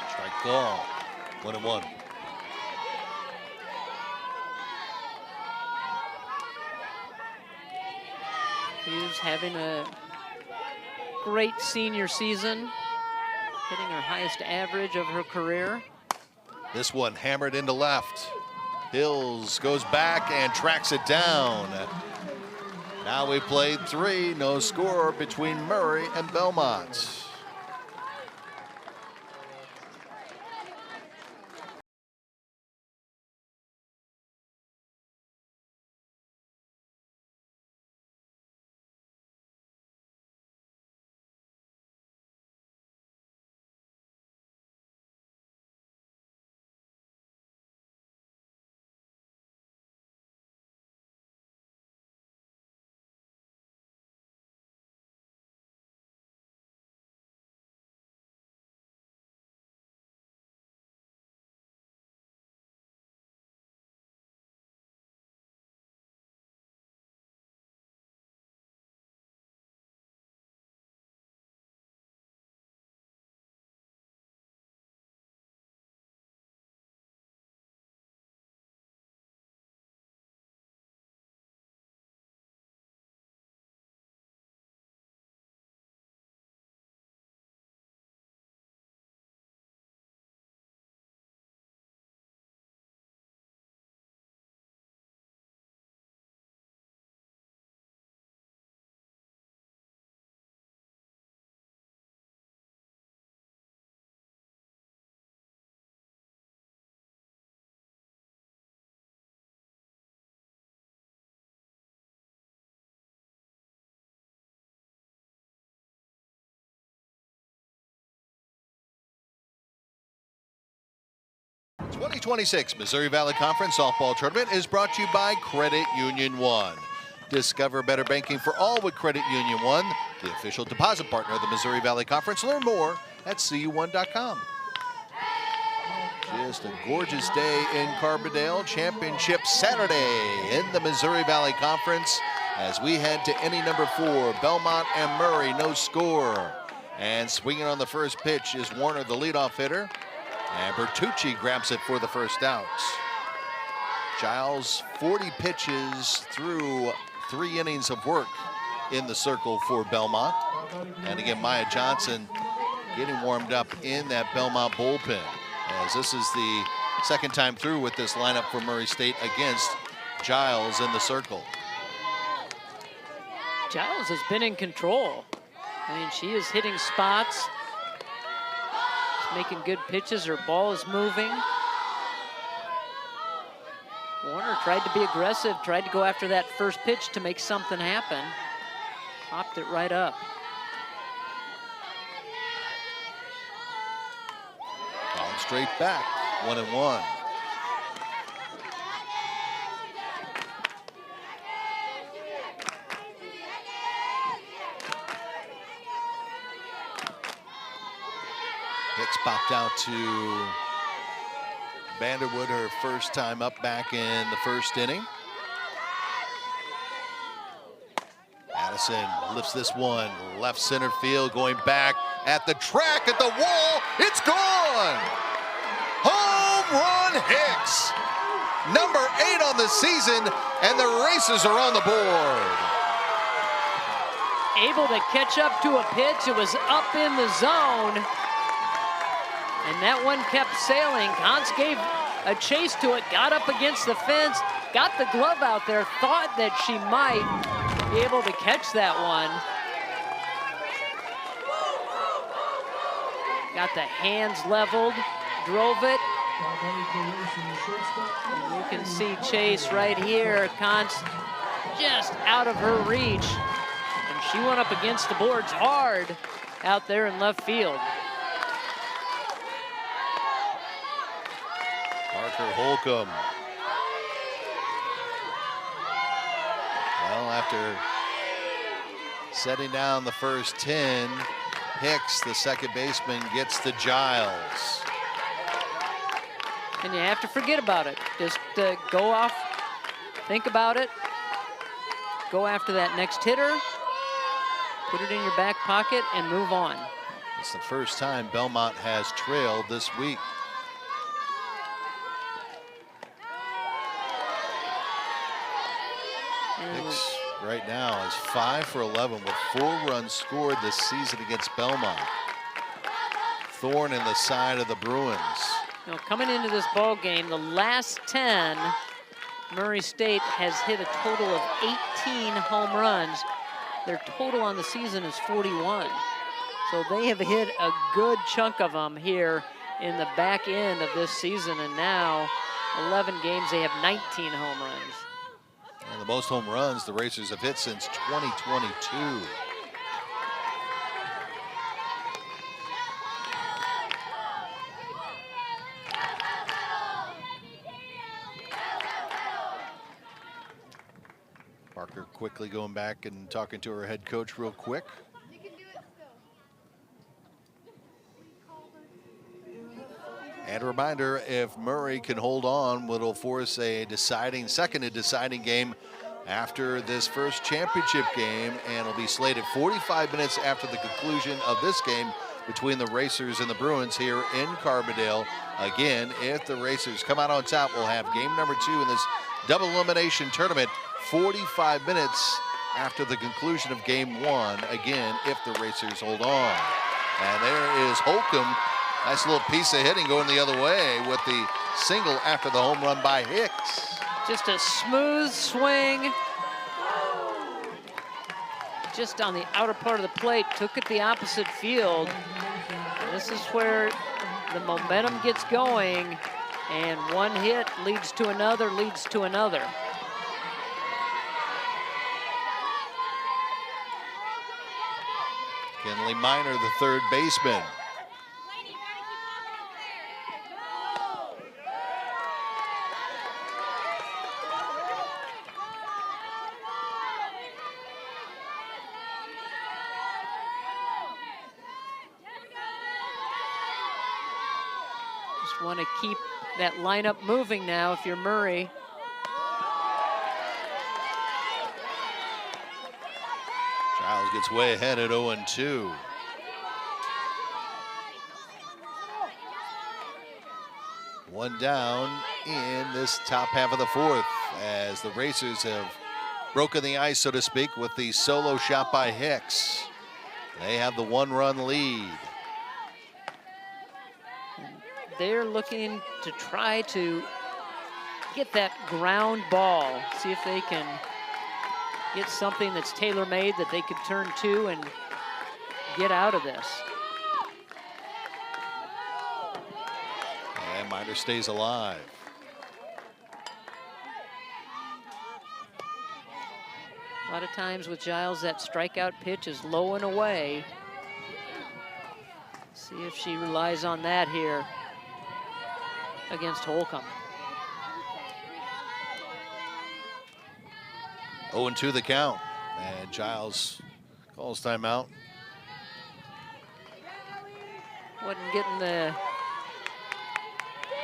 Strike call, 1-1.
Hughes having a great senior season, hitting her highest average of her career.
This one hammered into left. Hills goes back and tracks it down. Now we played 3, no score between Murray and Belmont. The 2026 Missouri Valley Conference Softball Tournament is brought to you by Credit Union One. Discover better banking for all with Credit Union One, the official deposit partner of the Missouri Valley Conference. Learn more at cu1.com. Just a gorgeous day in Carbondale. Championship Saturday in the Missouri Valley Conference as we head to inning number 4. Belmont and Murray, no score. And swinging on the first pitch is Warner, the leadoff hitter. And Bertucci grabs it for the first out. Giles, 40 pitches through 3 innings of work in the circle for Belmont. And again, Maya Johnson getting warmed up in that Belmont bullpen, as this is the second time through with this lineup for Murray State against Giles in the circle.
Giles has been in control. I mean, she is hitting spots, making good pitches. Her ball is moving. Warner tried to be aggressive, tried to go after that first pitch to make something happen. Popped it right up.
On straight back, 1-1. Hicks popped out to Vanderwood, her first time up back in the first inning. Johnson lifts this one, left center field, going back at the track, at the wall. It's gone! Home run Hicks! Number 8 on the season, and the Racers are on the board.
Able to catch up to a pitch. It was up in the zone. And that one kept sailing. Hans gave a chase to it, got up against the fence, got the glove out there, thought that she might be able to catch that one. Got the hands leveled, drove it. And you can see Chase right here. Hans just out of her reach. And she went up against the boards hard out there in left field.
Parker Holcomb. Well, after setting down the first 10, Hicks, the second baseman, gets to Giles.
And you have to forget about it. Just go off, think about it, go after that next hitter, put it in your back pocket, and move on.
It's the first time Belmont has trailed this week. Hicks right now is 5 for 11 with 4 runs scored this season against Belmont. Thorn in the side of the Bruins.
You know, coming into this ball game, the last 10, Murray State has hit a total of 18 home runs. Their total on the season is 41. So they have hit a good chunk of them here in the back end of this season, and now 11 games, they have 19 home runs.
And the most home runs the Racers have hit since 2022. Parker quickly going back and talking to her head coach real quick. And a reminder, if Murray can hold on, it'll force a second deciding game after this first championship game, and it'll be slated 45 minutes after the conclusion of this game between the Racers and the Bruins here in Carbondale. Again, if the Racers come out on top, we'll have game number 2 in this double elimination tournament 45 minutes after the conclusion of game 1, again, if the Racers hold on. And there is Holcomb. Nice little piece of hitting going the other way with the single after the home run by Hicks.
Just a smooth swing. Just on the outer part of the plate, took it the opposite field. And this is where the momentum gets going, and one hit leads to another, leads to another.
Kenley Minor, the third baseman.
Just want to keep that lineup moving now if you're Murray.
Giles gets way ahead at 0-2. One down in this top half of the fourth as the Racers have broken the ice, so to speak, with the solo shot by Hicks. They have the 1-run lead.
They're looking to try to get that ground ball, see if they can get something that's tailor-made that they could turn to and get out of this.
And Minor stays alive.
A lot of times with Giles, that strikeout pitch is low and away. See if she relies on that here against Holcomb.
0-2 the count, and Giles calls timeout.
Wasn't getting the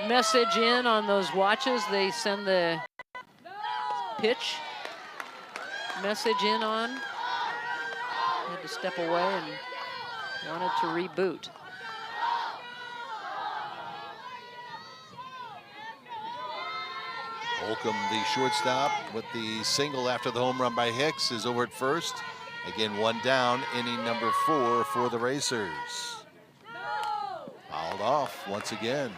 message in on those watches. They send the pitch message in on. had to step away and wanted to reboot.
Holcomb, the shortstop, with the single after the home run by Hicks, is over at first. Again, one down, inning number 4 for the Racers. Fouled off once again.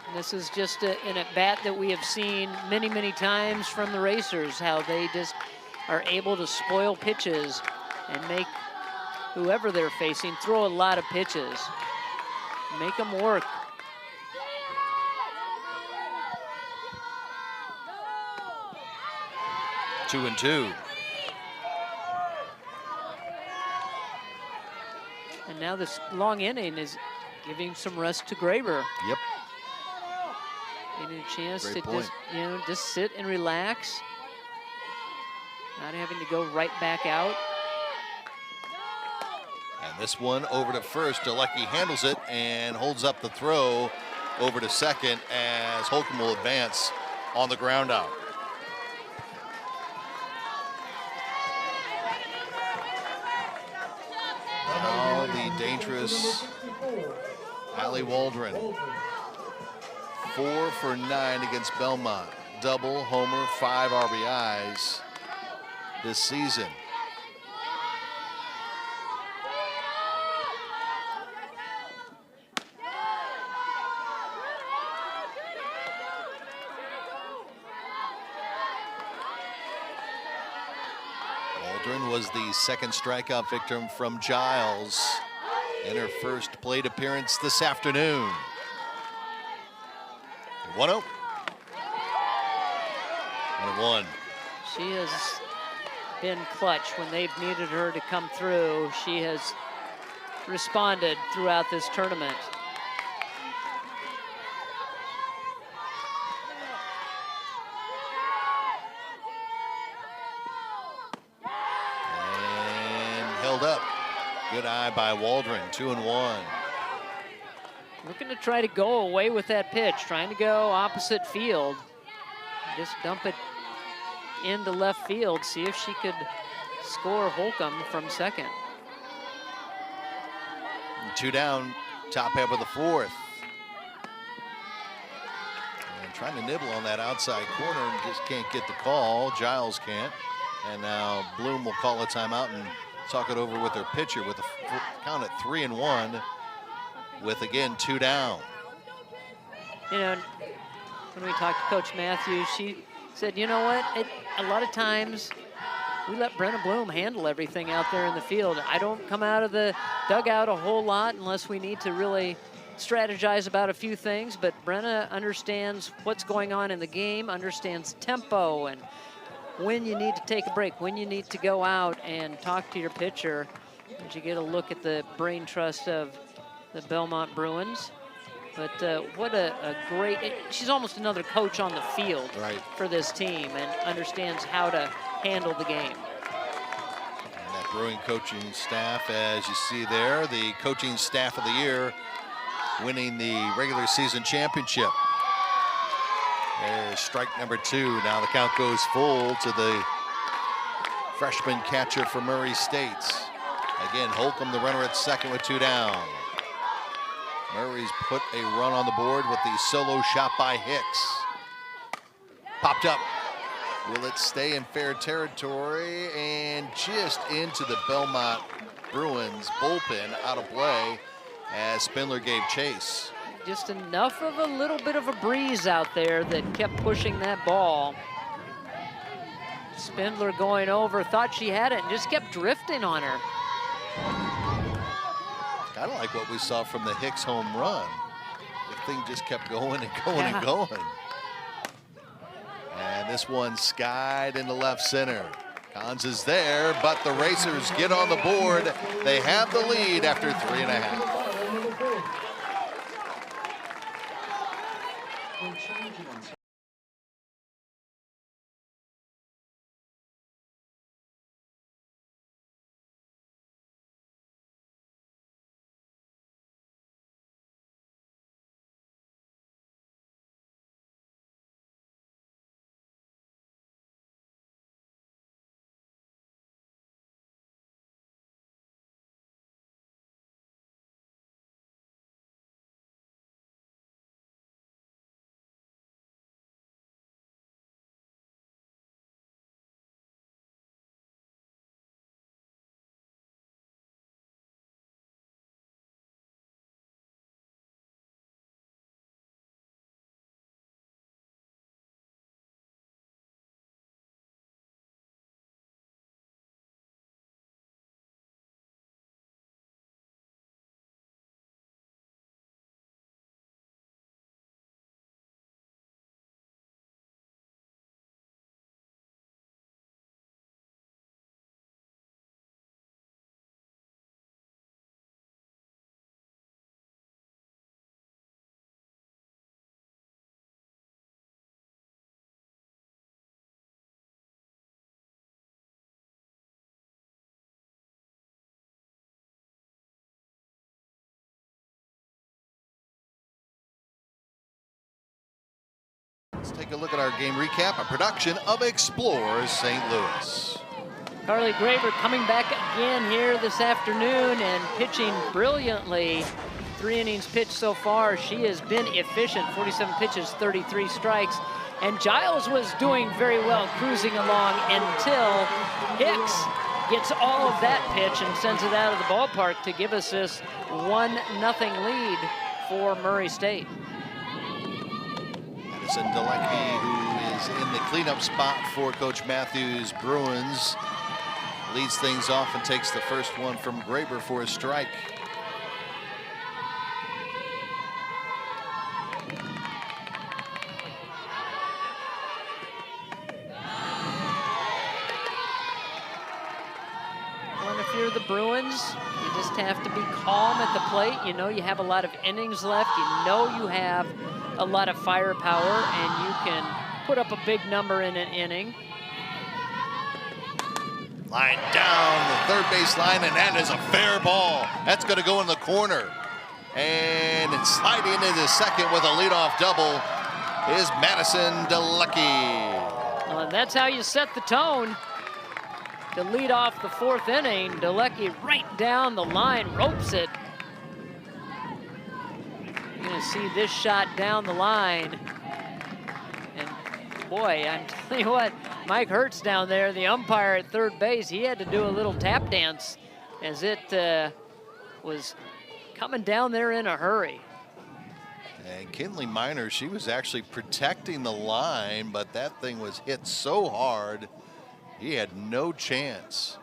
And this is just an at-bat that we have seen many, many times from the Racers, how they just are able to spoil pitches and make whoever they're facing throw a lot of pitches. Make them work.
Two and two.
And now this long inning is giving some rest to Graber.
Yep.
Getting a chance
Great
to
point.
just, just sit and relax. Not having to go right back out.
And this one over to first. Alecki handles it and holds up the throw over to second as Holcomb will advance on the ground out. Now the dangerous Allie Waldron. 4 for 9 against Belmont. Double, homer, 5 RBIs this season. Waldron was the second strikeout victim from Giles in her first plate appearance this afternoon. 1-0. 1-1.
She has been clutch when they've needed her to come through. She has responded throughout this tournament.
And held up. Good eye by Waldron, 2-1.
Looking to try to go away with that pitch, trying to go opposite field. Just dump it into left field, see if she could score Holcomb from second.
2 down, top half of the 4th. And trying to nibble on that outside corner and just can't get the call. Giles can't. And now Bloom will call a timeout and talk it over with her pitcher with a count at 3-1 with, again, 2 down.
You know, when we talked to Coach Matthews, she said, you know what, a lot of times we let Brenna Bloom handle everything out there in the field. I don't come out of the dugout a whole lot unless we need to really strategize about a few things, but Brenna understands what's going on in the game, understands tempo and when you need to take a break, when you need to go out and talk to your pitcher. As you get a look at the brain trust of the Belmont Bruins. But what a great, she's almost another coach on the field for this team and understands how to handle the game.
And that Bruin coaching staff, as you see there, the coaching staff of the year, winning the regular season championship. There's strike number 2. Now the count goes full to the freshman catcher for Murray State. Again, Holcomb, the runner at second with 2 down. Murray's put a run on the board with the solo shot by Hicks. Popped up. Will it stay in fair territory? And just into the Belmont Bruins bullpen, out of play as Spindler gave chase.
Just enough of a little bit of a breeze out there that kept pushing that ball. Spindler going over, thought she had it and just kept drifting on her.
Kind of like what we saw from the Hicks home run. The thing just kept going and going and going. And this one skied into left center. Cons is there, but the Racers get on the board. They have the lead after 3.5. Let's take a look at our game recap, a production of Explore St. Louis.
Carly Graber coming back again here this afternoon and pitching brilliantly. 3 innings pitched so far. She has been efficient, 47 pitches, 33 strikes. And Giles was doing very well, cruising along until Hicks gets all of that pitch and sends it out of the ballpark to give us this 1-0 lead for Murray State.
Madison Delecki, who is in the cleanup spot for Coach Matthews' Bruins, leads things off and takes the first one from Graber for a strike.
Well, if you're the Bruins, you just have to be calm at the plate. You know you have a lot of innings left. You know you have a lot of firepower, and you can put up a big number in an inning.
Line down the third base line, and that is a fair ball. That's going to go in the corner. And it's sliding into second with a leadoff double is Madison Delecki.
Well, and that's how you set the tone. To lead off the 4th inning, Delecki right down the line, ropes it. You're going to see this shot down the line. And boy, I'm telling you what, Mike Hertz down there, the umpire at third base, he had to do a little tap dance as it was coming down there in a hurry.
And Kinley Minor, she was actually protecting the line, but that thing was hit so hard, he had no chance.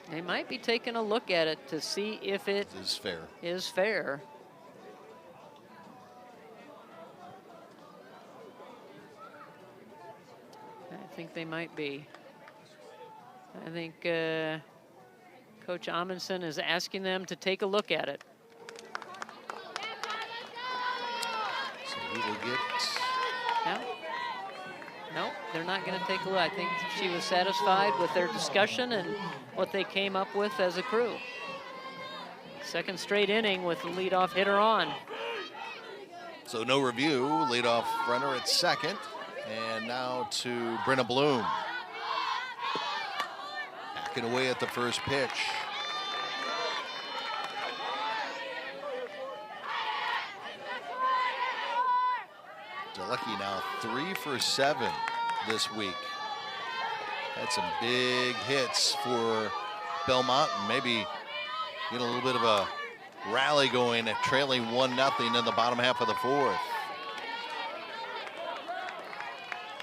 They might be taking a look at it to see if it
is fair.
I think they might be. I think Coach Amundsen is asking them to take a look at it.
So we will get...
No, they're not going to take a look. I think she was satisfied with their discussion and what they came up with as a crew. Second straight inning with the leadoff hitter on.
So no review, leadoff runner at second. And now to Brenna Bloom. Backing away at the first pitch. Delecki now 3 for 7 this week. Had some big hits for Belmont and maybe get a little bit of a rally going at trailing 1-0 in the bottom half of the 4th.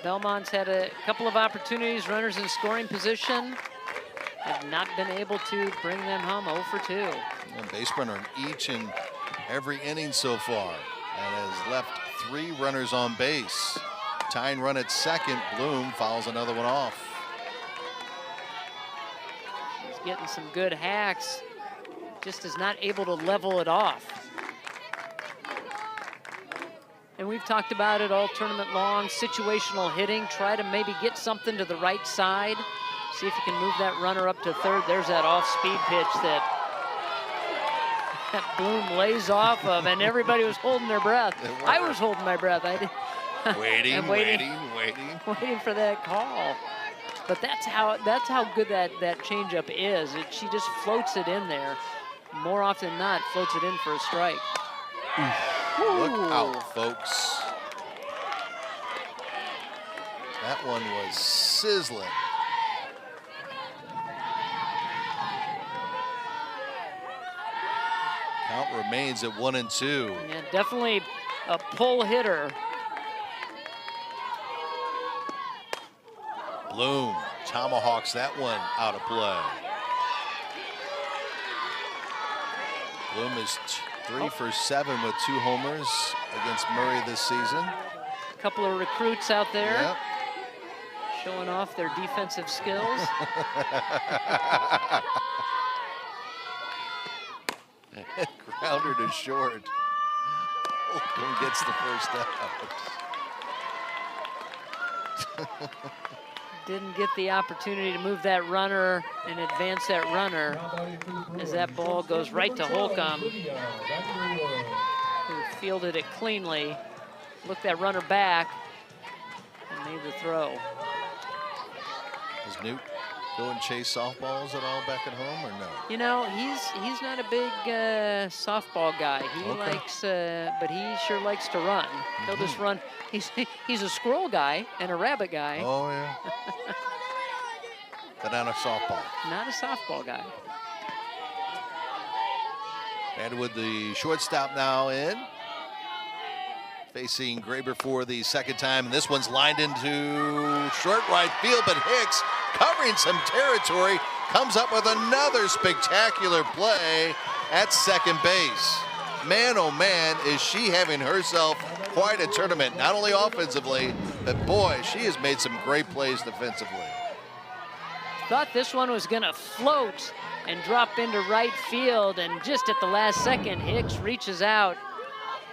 Belmont's had a couple of opportunities, runners in scoring position, have not been able to bring them home. 0 for 2.
And base runner in each and every inning so far, and has left 3 runners on base. Tying run at second, Bloom fouls another one off.
He's getting some good hacks, just is not able to level it off. And we've talked about it all tournament long, situational hitting. Try to maybe get something to the right side. See if you can move that runner up to third. There's that off-speed pitch that Bloom lays off of, and everybody was holding their breath. I was holding my breath.
Waiting
for that call. But that's how good that changeup is. She just floats it in there. More often than not, floats it in for a strike.
Look out, folks. That one was sizzling. Count remains at 1-2.
Yeah, definitely a pull hitter.
Bloom tomahawks that one out of play. Bloom is 3 for 7 with 2 homers against Murray this season.
A couple of recruits out there.
Yep.
Showing off their defensive skills.
Grounder to short. Holcomb gets the first out.
Didn't get the opportunity to move that runner and advance that runner as that ball goes right to Holcomb, who fielded it cleanly. looked that runner back and made the throw.
Does Newt go and chase softballs at all back at home or no?
You know, he's not a big softball guy. He likes, but he sure likes to run. He'll just run. He's a squirrel guy and a rabbit guy.
Oh, yeah. But not a softball.
Not a softball guy.
Vanderwood, the shortstop, now in. Facing Graber for the second time, and this one's lined into short right field, but Hicks, covering some territory, comes up with another spectacular play at second base. Man, oh man, is she having herself quite a tournament, not only offensively, but boy, she has made some great plays defensively.
Thought this one was gonna float and drop into right field, and just at the last second, Hicks reaches out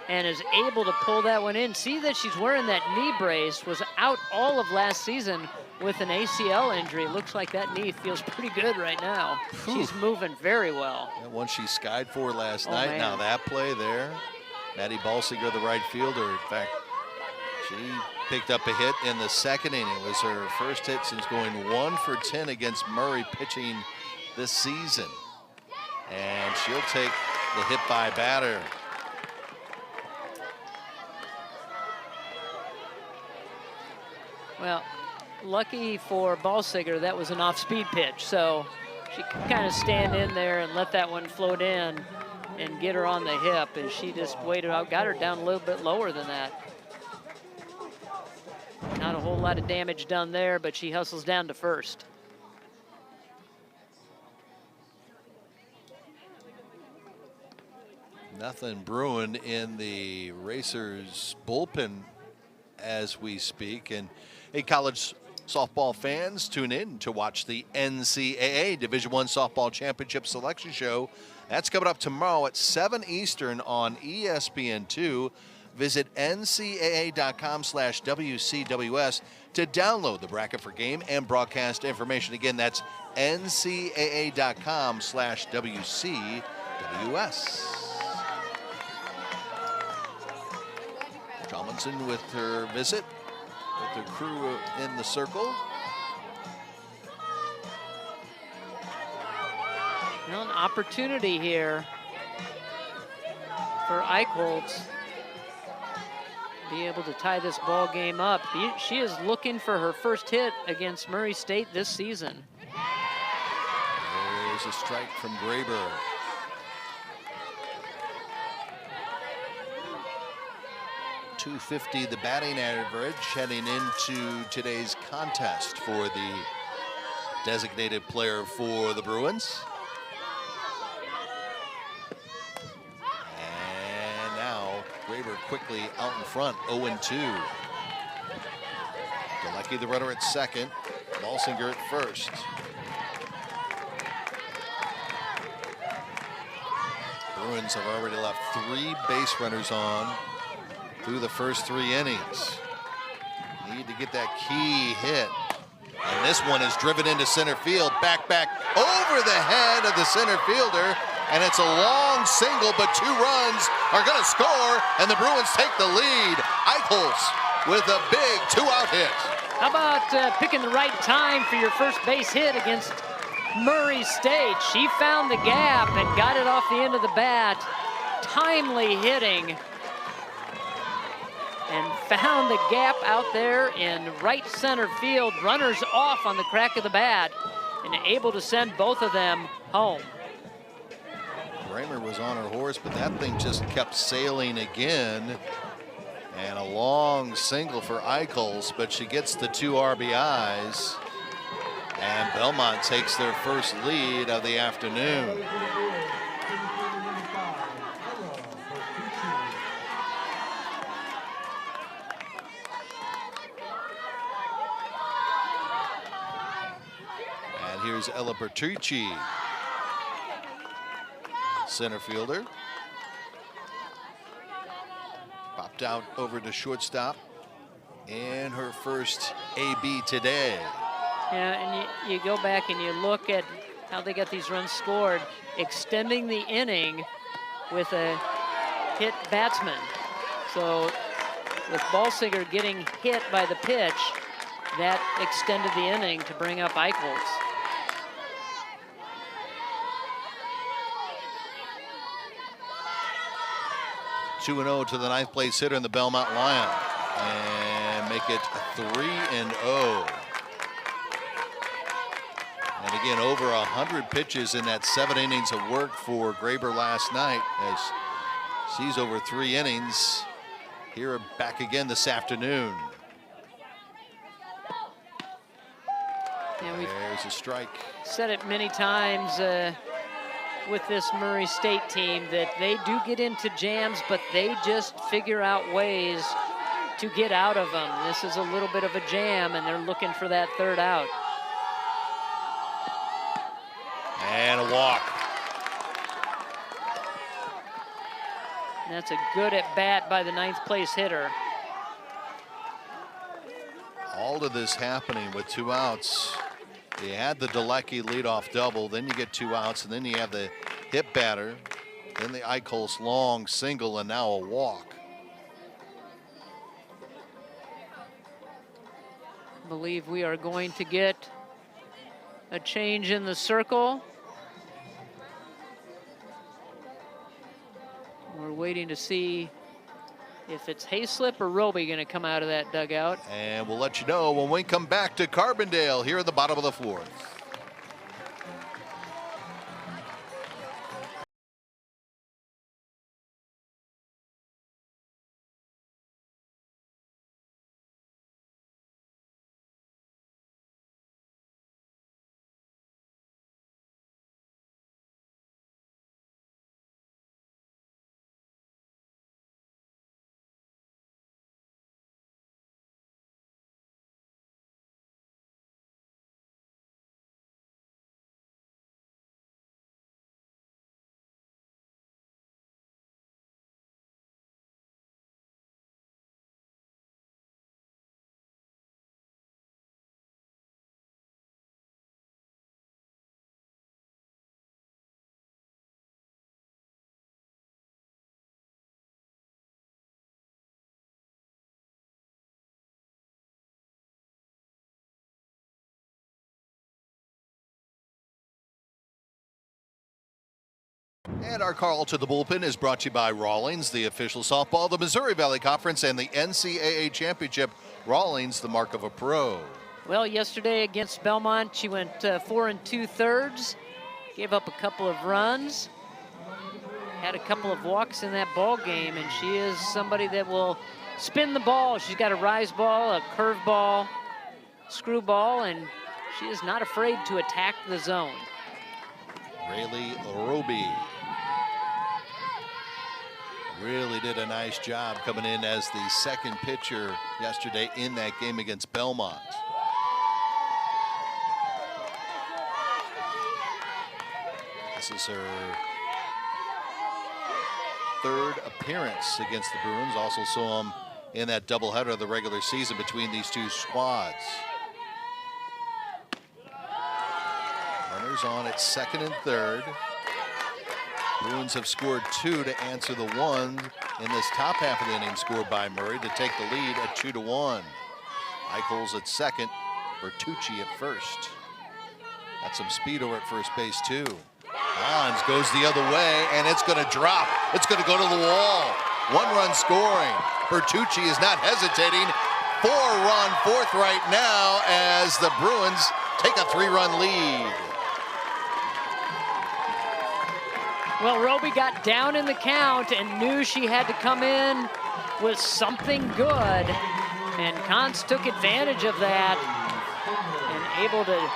and is able to pull that one in. See that she's wearing that knee brace, was out all of last season with an ACL injury. Looks like that knee feels pretty good right now. She's moving very well.
That one she skied for last night.
Man.
Now that play there, Maddie Balsiger, the right fielder, in fact, she picked up a hit in the second inning. It was her first hit since going 1 for 10 against Murray pitching this season. And she'll take the hit by batter.
Well, lucky for Balsiger, that was an off-speed pitch, so she could kind of stand in there and let that one float in and get her on the hip, and she just waited out, got her down a little bit lower than that. Not a whole lot of damage done there, but she hustles down to first.
Nothing brewing in the Racers bullpen as we speak. And hey, college softball fans, tune in to watch the NCAA Division I Softball Championship Selection Show. That's coming up tomorrow at 7 Eastern on ESPN2. Visit ncaa.com/WCWS to download the bracket for game and broadcast information. Again, that's ncaa.com/WCWS. Tomlinson with her visit with the crew in the circle.
Well, an opportunity here for Eichholz to be able to tie this ball game up. She is looking for her first hit against Murray State this season.
There's a strike from Graber. .250 the batting average heading into today's contest for the designated player for the Bruins. And now Graber quickly out in front, 0-2. Galecki the runner at second, Balsinger at first. Bruins have already left 3 base runners on through the first 3 innings. Need to get that key hit. And this one is driven into center field, back over the head of the center fielder. And it's a long single, but 2 runs are gonna score, and the Bruins take the lead. Eichholz with a big 2-out hit.
How about picking the right time for your first base hit against Murray State? She found the gap and got it off the end of the bat. Timely hitting. And found the gap out there in right center field. Runners off on the crack of the bat and able to send both of them home.
Bramer was on her horse, but that thing just kept sailing again. And a long single for Eichholz, but she gets the 2 RBIs. And Belmont takes their first lead of the afternoon. Here's Ella Bertucci, center fielder. Popped out over to shortstop, and her first AB today.
Yeah, and you go back and you look at how they got these runs scored, extending the inning with a hit batsman. So with Balsinger getting hit by the pitch, that extended the inning to bring up Eichholz.
Two and 0 to the 9th place hitter in the Belmont Lion, and make it 3-0. And again, over 100 pitches in that 7 innings of work for Graber last night, as she's over 3 innings. Here back again this afternoon.
Yeah,
there's a strike.
Said it many times with this Murray State team that they do get into jams, but they just figure out ways to get out of them. This is a little bit of a jam, and they're looking for that 3rd out.
And a walk.
And that's a good at bat by the 9th place hitter.
All of this happening with 2 outs. You had the Delecki leadoff double, then you get 2 outs, and then you have the hit batter, then the Eichholz long single, and now a walk.
I believe we are going to get a change in the circle. We're waiting to see if it's Hayslip or Roby going to come out of that dugout.
And we'll let you know when we come back to Carbondale here at the bottom of the 4th. And our call to the bullpen is brought to you by Rawlings, the official softball, the Missouri Valley Conference, and the NCAA Championship. Rawlings, the mark of a pro.
Well, yesterday against Belmont, she went 4 2/3, gave up a couple of runs, had a couple of walks in that ball game, and she is somebody that will spin the ball. She's got a rise ball, a curve ball, screwball, and she is not afraid to attack the zone.
Rayleigh Roby really did a nice job coming in as the 2nd pitcher yesterday in that game against Belmont. This is her 3rd appearance against the Bruins. Also saw him in that doubleheader of the regular season between these 2 squads. Runners on at 2nd and 3rd. Bruins have scored 2 to answer the 1 in this top half of the inning scored by Murray to take the lead at 2-1. Eichholz at 2nd, Bertucci at 1st. Got some speed over at first base too. Hans goes the other way, and it's going to drop. It's going to go to the wall. 1-run scoring. Bertucci is not hesitating. 4-run 4th right now as the Bruins take a 3-run lead.
Well, Roby got down in the count and knew she had to come in with something good, and Kantz took advantage of that and able to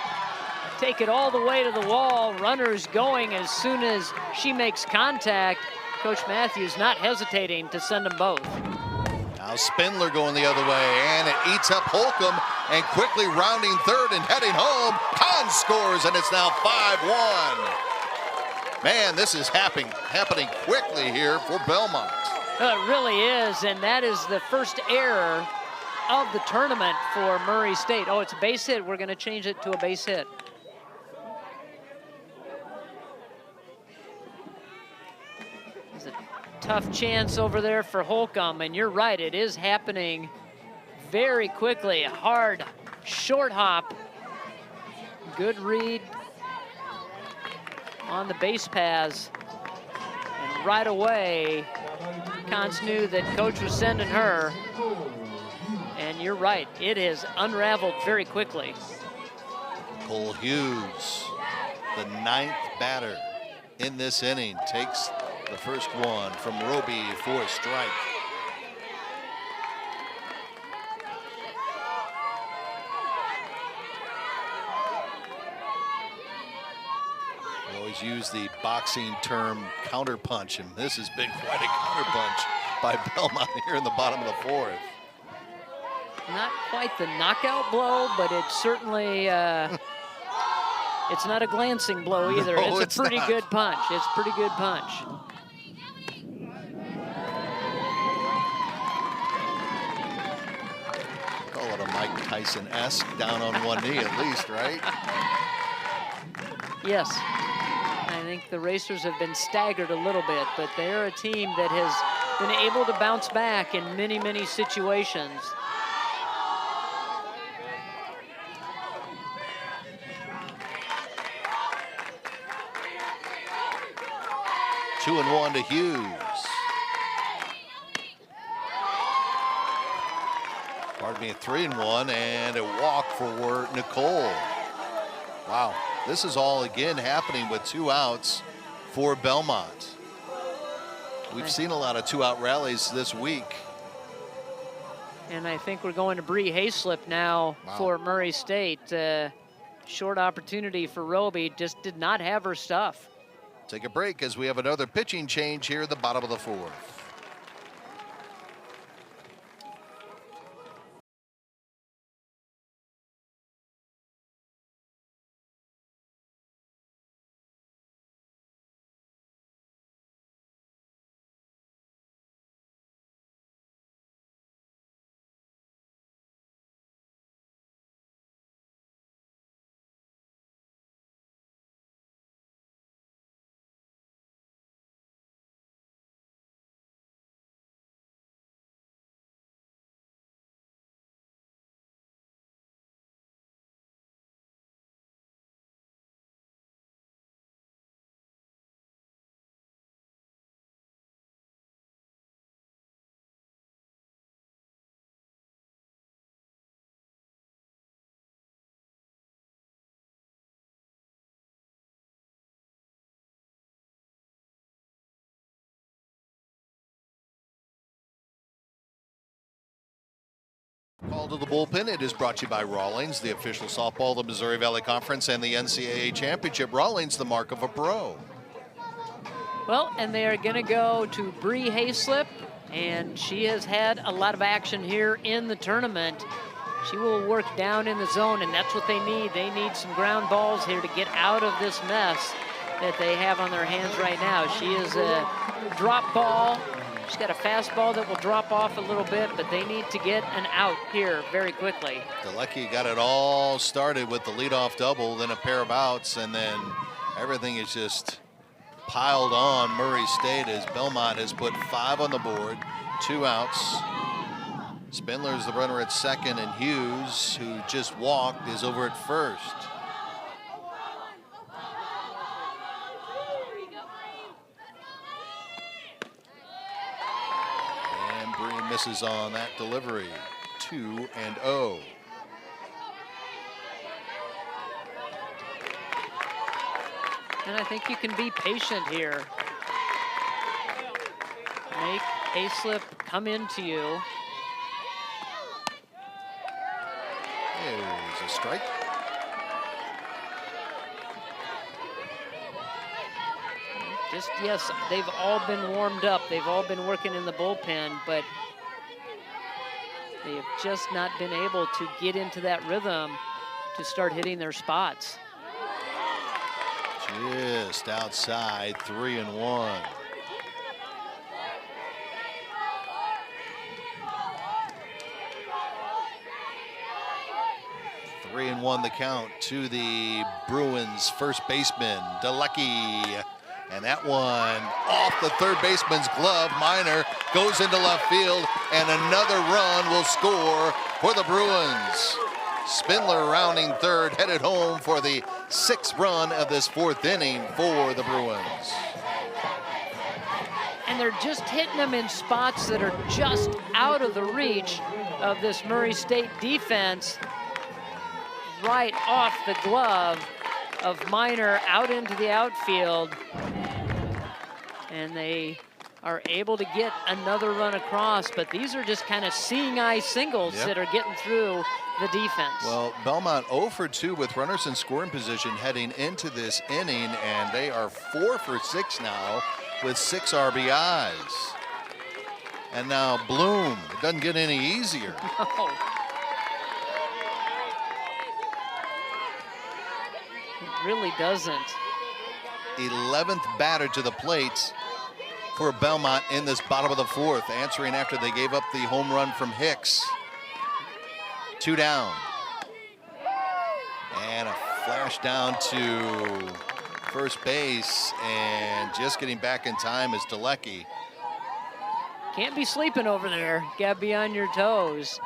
take it all the way to the wall. Runners going as soon as she makes contact. Coach Matthews not hesitating to send them both.
Now Spindler going the other way, and it eats up Holcomb, and quickly rounding 3rd and heading home. Kahn scores, and it's now 5-1. Man, this is happening quickly here for Belmont.
It really is, and that is the first error of the tournament for Murray State. Oh, it's a base hit. We're going to change it to a base hit. It's a tough chance over there for Holcomb, and you're right, it is happening very quickly. Hard, short hop. Good read on the base paths. And right away, Cons knew that coach was sending her. And you're right, it is unraveled very quickly.
Cole Hughes, the 9th batter in this inning, takes the first one from Roby for a strike. We always use the boxing term counterpunch, and this has been quite a counterpunch by Belmont here in the bottom of the 4th.
Not quite the knockout blow, but it's certainly, it's not a glancing blow either.
No,
it's a pretty good punch. It's a pretty good punch.
Call it a Mike Tyson-esque down on one knee at least, right?
Yes. I think the Racers have been staggered a little bit, but they're a team that has been able to bounce back in many, many situations.
Two and one to Hughes. Pardon me, 3-1, and a walk for Nicole. Wow, this is all again happening with 2 outs for Belmont. We've seen a lot of 2-out rallies this week.
And I think we're going to Bree Hayslip now for Murray State. Short opportunity for Roby, just did not have her stuff.
Take a break as we have another pitching change here at the bottom of the 4th. Call to the bullpen. It is brought to you by Rawlings, the official softball of the Missouri Valley Conference and the NCAA Championship. Rawlings, the mark of a pro.
Well, and they are going to go to Bree Hayslip, and she has had a lot of action here in the tournament. She will work down in the zone, and that's what they need. They need some ground balls here to get out of this mess that they have on their hands right now. She is a drop ball. She's got a fastball that will drop off a little bit, but they need to get an out here very quickly.
Galecki got it all started with the leadoff double, then a pair of outs, and then everything is just piled on Murray State as Belmont has put 5 on the board, 2 outs. Spindler's the runner at second, and Hughes, who just walked, is over at first. And Bree misses on that delivery. 2-0.
And I think you can be patient here. Make Hayslip come into you.
There's a strike.
Just, yes, they've all been warmed up. They've all been working in the bullpen, but they have just not been able to get into that rhythm to start hitting their spots.
Just outside, 3-1. Three and 1 the count to the Bruins first baseman, Galecki. And that one off the third baseman's glove. Minor goes into left field, and another run will score for the Bruins. Spindler rounding third, headed home for the 6th run of this 4th inning for the Bruins.
And they're just hitting them in spots that are just out of the reach of this Murray State defense. Right off the glove of Minor out into the outfield. And they are able to get another run across, but these are just kind of seeing eye singles that are getting through the defense.
Well, Belmont 0 for 2 with runners in scoring position heading into this inning, and they are 4 for 6 now with 6 RBIs. And now Bloom, it doesn't get any easier.
No. It really doesn't.
11th batter to the plate for Belmont in this bottom of the 4th, answering after they gave up the home run from Hicks. 2 down. And a flash down to first base, and just getting back in time is Delecki.
Can't be sleeping over there. Got to be on your toes.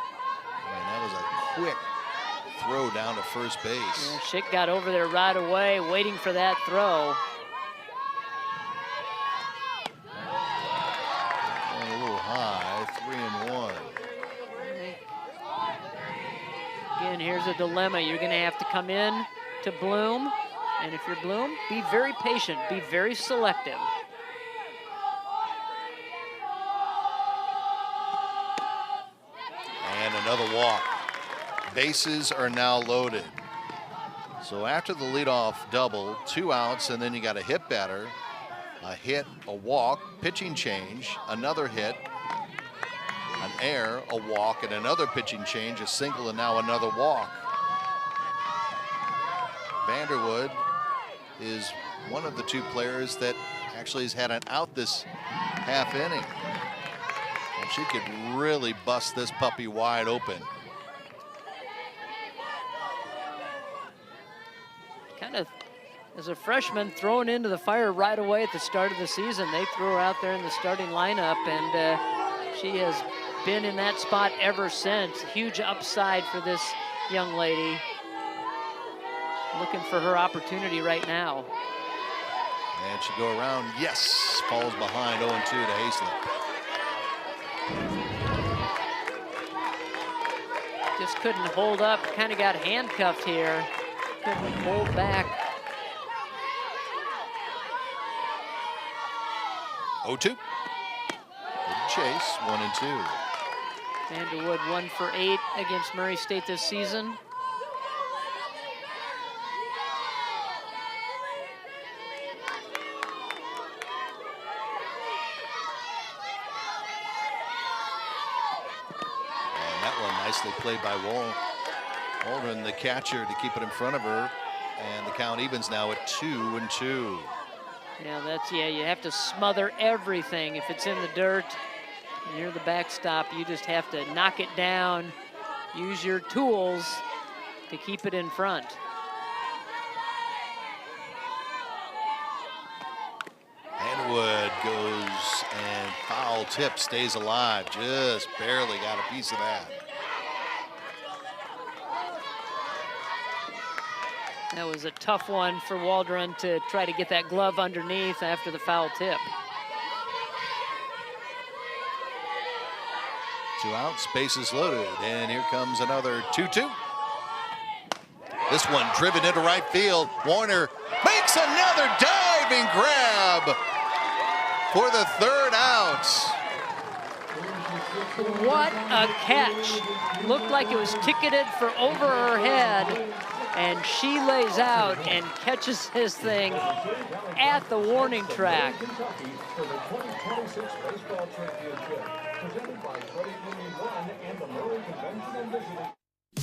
Man, that was a quick throw down to first base.
Yeah, Schick got over there right away, waiting for that throw.
Going a little high, 3-1.
Again, here's a dilemma. You're going to have to come in to Bloom, and if you're Bloom, be very patient, be very selective.
And another walk. Bases are now loaded. So after the leadoff double, 2 outs, and then you got a hit batter, a hit, a walk, pitching change, another hit, an error, a walk, and another pitching change, a single, and now another walk. Vanderwood is one of the 2 players that actually has had an out this half inning. And she could really bust this puppy wide open.
Kind of, as a freshman, thrown into the fire right away at the start of the season. They threw her out there in the starting lineup, and she has been in that spot ever since. Huge upside for this young lady. Looking for her opportunity right now.
And she go around, yes, falls behind 0-2 to Hayslip.
Just couldn't hold up, kind of got handcuffed here. Couldn't hold back.
0-2. Good chase, 1-2.
Vanderwood 1 for 8 against Murray State this season.
Nicely played by Waldron, the catcher, to keep it in front of her. And the count evens now at 2-2.
Yeah, you have to smother everything. If it's in the dirt, near the backstop, you just have to knock it down. Use your tools to keep it in front.
Vanderwood goes and foul tip, stays alive. Just barely got a piece of that.
That was a tough one for Waldron to try to get that glove underneath after the foul tip.
2 outs, bases loaded, and here comes another 2-2. This one driven into right field. Warner makes another diving grab for the 3rd out.
What a catch. Looked like it was ticketed for over her head, and she lays out and catches this thing at the warning track.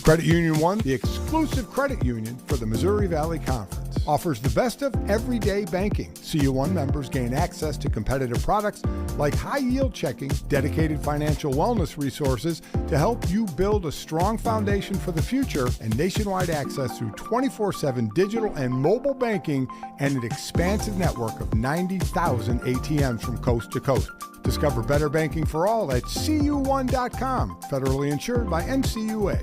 Credit Union One, the exclusive credit union for the Missouri Valley Conference, offers the best of everyday banking. CU1 members gain access to competitive products like high-yield checking, dedicated financial wellness resources to help you build a strong foundation for the future, and nationwide access through 24/7 digital and mobile banking and an expansive network of 90,000 ATMs from coast to coast. Discover better banking for all at cu1.com. Federally insured by NCUA.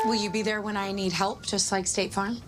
Will you be there when I need help, just like State Farm?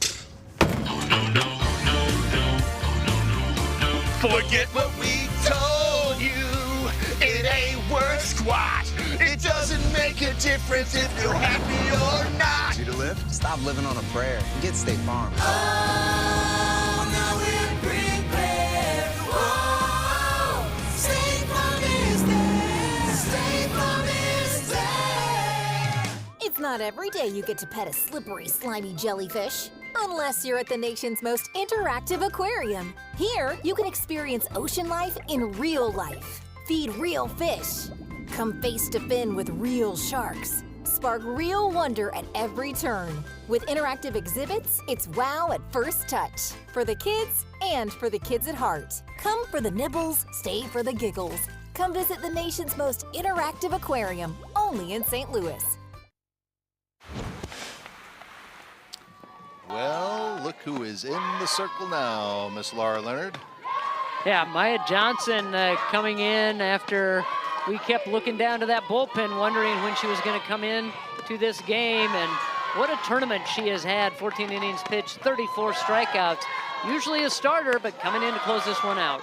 Forget what we told you. It ain't worth squat. It doesn't make a difference if you're happy or not.
Need a lift? Stop living on a prayer and get State Farm.
Oh, now we're prepared. Whoa, State Farm is there. State Farm is there.
It's not every day you get to pet a slippery, slimy jellyfish. Unless you're at the nation's most interactive aquarium. Here, you can experience ocean life in real life. Feed real fish. Come face to fin with real sharks. Spark real wonder at every turn. With interactive exhibits, it's wow at first touch. For the kids and for the kids at heart. Come for the nibbles, stay for the giggles. Come visit the nation's most interactive aquarium, only in St. Louis.
Well, look who is in the circle now, Miss Laura Leonard.
Yeah, Maya Johnson coming in after we kept looking down to that bullpen, wondering when she was going to come in to this game. And what a tournament she has had. 14 innings pitched, 34 strikeouts. Usually a starter, but coming in to close this one out.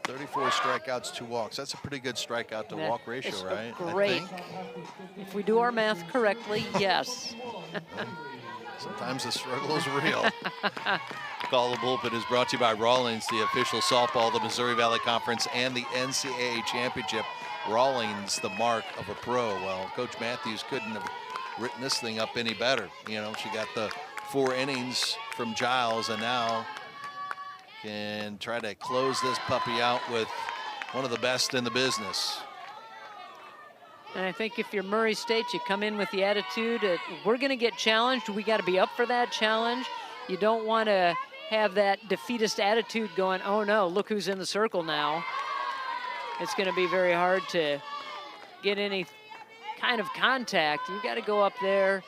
34 strikeouts, 2 walks. That's a pretty good strikeout to walk ratio,
It's
right?
Great. If we do our math correctly, yes.
Sometimes the struggle is real. Call the Bullpen is brought to you by Rawlings, the official softball of the Missouri Valley Conference and the NCAA Championship. Rawlings, the mark of a pro. Well, Coach Matthews couldn't have written this thing up any better. You know, she got the 4 innings from Giles and now can try to close this puppy out with one of the best in the business.
And I think if you're Murray State, you come in with the attitude that we're going to get challenged. We got to be up for that challenge. You don't want to have that defeatist attitude going, oh no, look who's in the circle now. It's going to be very hard to get any kind of contact. You got to go up there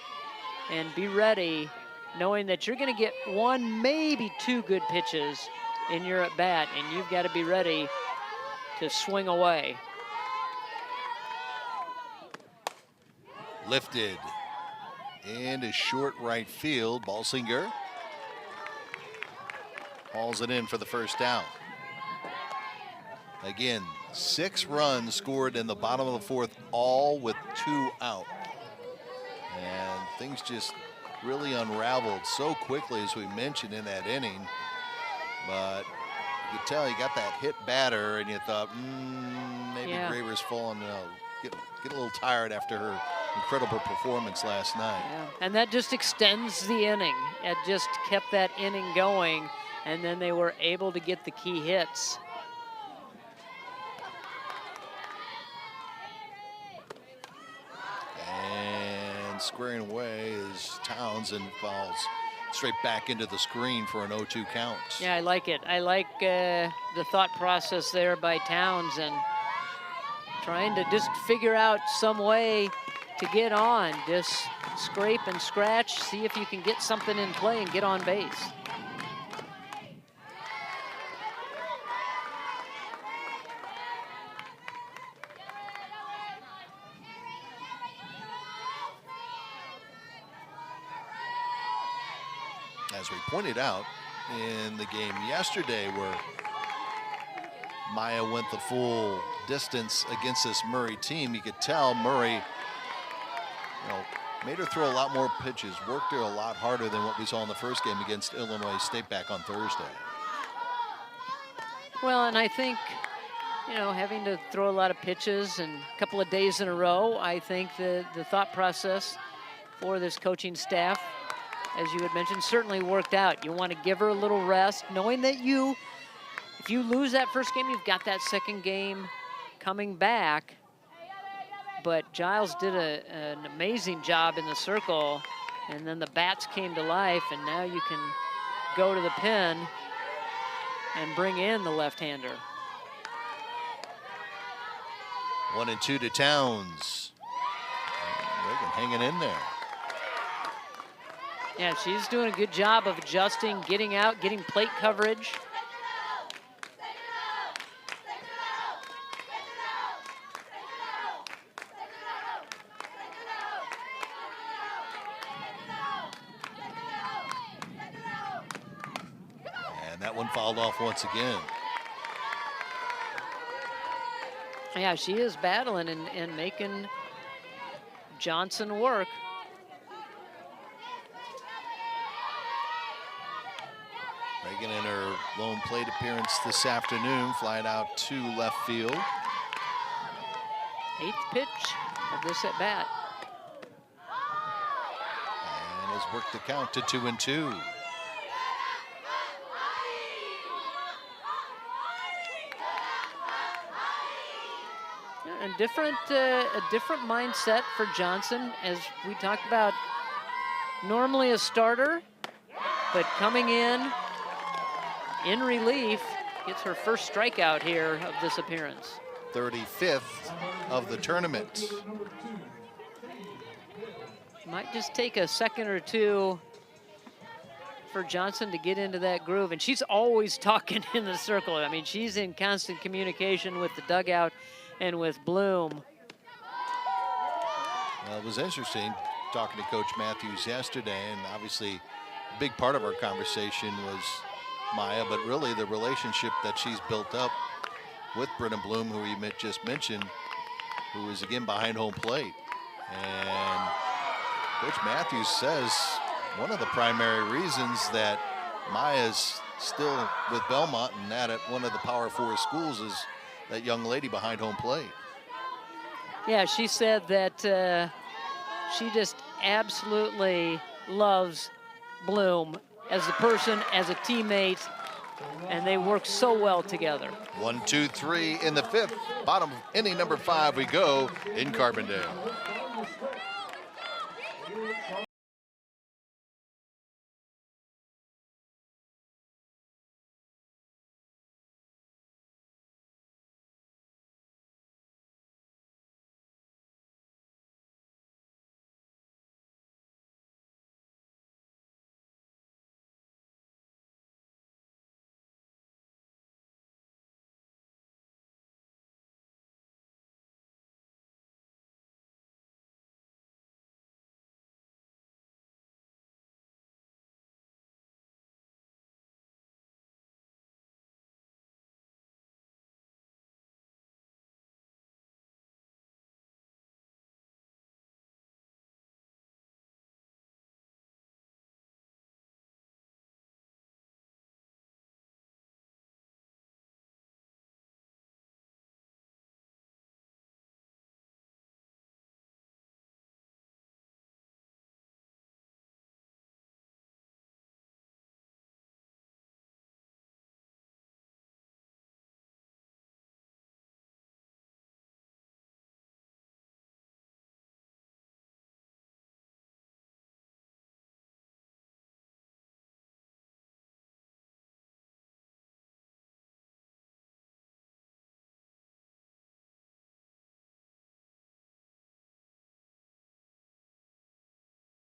and be ready, knowing that you're going to get 1, maybe 2 good pitches in your at bat, and you've got to be ready to swing away.
Lifted into short right field. Balsinger hauls it in for the first down. Again, 6 runs scored in the bottom of the 4th, all with 2 out. And things just really unraveled so quickly, as we mentioned in that inning. But you could tell you got that hit batter, and you thought, maybe Graver's falling. Get a little tired after her incredible performance last night.
Yeah. And that just extends the inning. It just kept that inning going, and then they were able to get the key hits.
And squaring away is Townsend, falls straight back into the screen for an 0-2 count.
Yeah, I like it. I like the thought process there by Townsend, trying to just figure out some way to get on. Just scrape and scratch, see if you can get something in play and get on base.
As we pointed out in the game yesterday, where Maya went the full distance against this Murray team, you could tell Murray, made her throw a lot more pitches, worked her a lot harder than what we saw in the first game against Illinois State back on Thursday.
Well, and I think, having to throw a lot of pitches and a couple of days in a row, I think the thought process for this coaching staff, as you had mentioned, certainly worked out. You want to give her a little rest, knowing that if you lose that first game, you've got that second game coming back. but Giles did an amazing job in the circle, and then the bats came to life, and now you can go to the pin and bring in the left-hander.
1-2 to Towns. Reagan hanging in there.
Yeah, she's doing a good job of adjusting, getting out, getting plate coverage.
And that one fouled off once again.
Yeah, she is battling and making Johnson work.
Reagan in her lone plate appearance this afternoon, flying out to left field.
8th pitch of this at bat.
And has worked the count to 2-2.
A different mindset for Johnson, as we talked about. Normally a starter, but coming in relief, gets her first strikeout here of this appearance.
35th of the tournament.
Might just take a second or two for Johnson to get into that groove, and she's always talking in the circle. I mean, she's in constant communication with the dugout and with Bloom.
Well, it was interesting talking to Coach Matthews yesterday, and obviously a big part of our conversation was Maya, but really the relationship that she's built up with Brennan Bloom, who you just mentioned, who is again behind home plate. And Coach Matthews says one of the primary reasons that Maya's still with Belmont and that at one of the Power 4 schools is that young lady behind home plate.
Yeah, she said that she just absolutely loves Bloom as a person, as a teammate, and they work so well together.
1-2-3 in the 5th. Bottom of inning number 5 we go in Carbondale.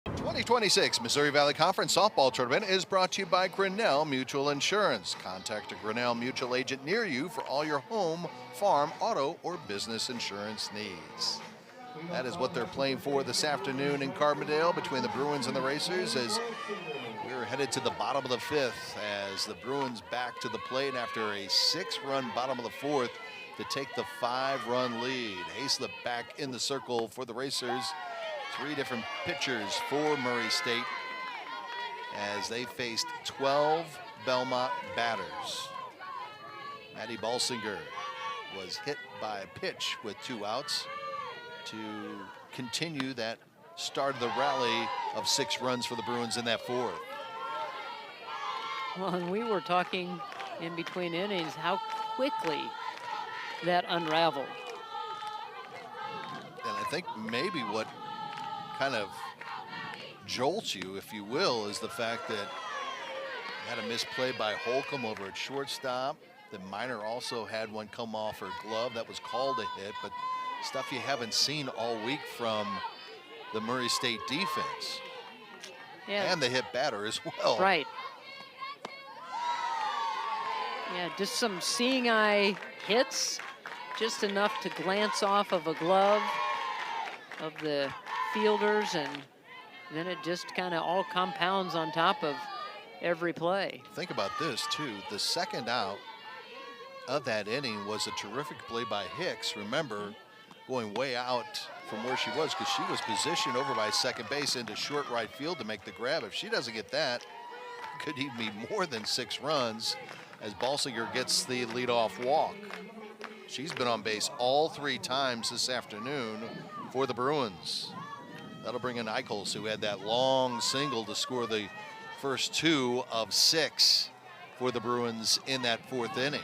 The 2026 Missouri Valley Conference Softball Tournament is brought to you by Grinnell Mutual Insurance. Contact a Grinnell Mutual agent near you for all your home, farm, auto, or business insurance needs. That is what they're playing for this afternoon in Carbondale between the Bruins and the Racers, as we're headed to the bottom of the 5th as the Bruins back to the plate after a 6-run bottom of the 4th to take the 5-run lead. Hayslip back in the circle for the Racers. 3 different pitchers for Murray State as they faced 12 Belmont batters. Maddie Balsinger was hit by a pitch with 2 outs to continue that start of the rally of 6 runs for the Bruins in that 4th.
Well, and we were talking in between innings how quickly that unraveled.
And think maybe what kind of jolts you, if you will, is the fact that you had a misplay by Holcomb over at shortstop. The Minor also had one come off her glove that was called a hit, but stuff you haven't seen all week from the Murray State defense.
Yeah.
And the hit batter as well.
Right. Yeah, just some seeing eye hits, just enough to glance off of a glove of the fielders, and then it just kind of all compounds on top of every play.
Think about this too. The second out of that inning was a terrific play by Hicks. Remember, going way out from where she was, because she was positioned over by second base into short right field to make the grab. If she doesn't get that, could even be more than 6 runs, as Balsinger gets the leadoff walk. She's been on base all 3 times this afternoon for the Bruins. That'll bring in Eichels, who had that long single to score the first 2 of 6 for the Bruins in that 4th inning.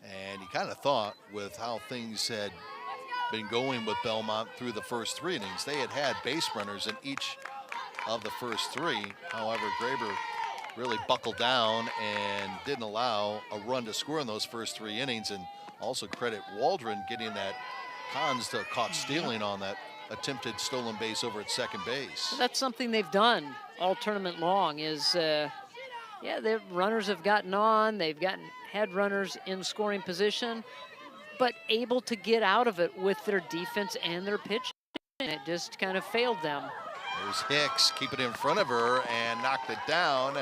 And you kind of thought, with how things had been going with Belmont through the first 3 innings, they had had base runners in each of the first 3. However, Graber really buckled down and didn't allow a run to score in those first 3 innings. And also credit Waldron getting that Hans caught stealing on that attempted stolen base over at second base.
Well, that's something they've done all tournament long is, yeah, the runners have gotten on, they've had runners in scoring position, but able to get out of it with their defense and their pitching. It just kind of failed them.
There's Hicks, keep it in front of her and knocked it down,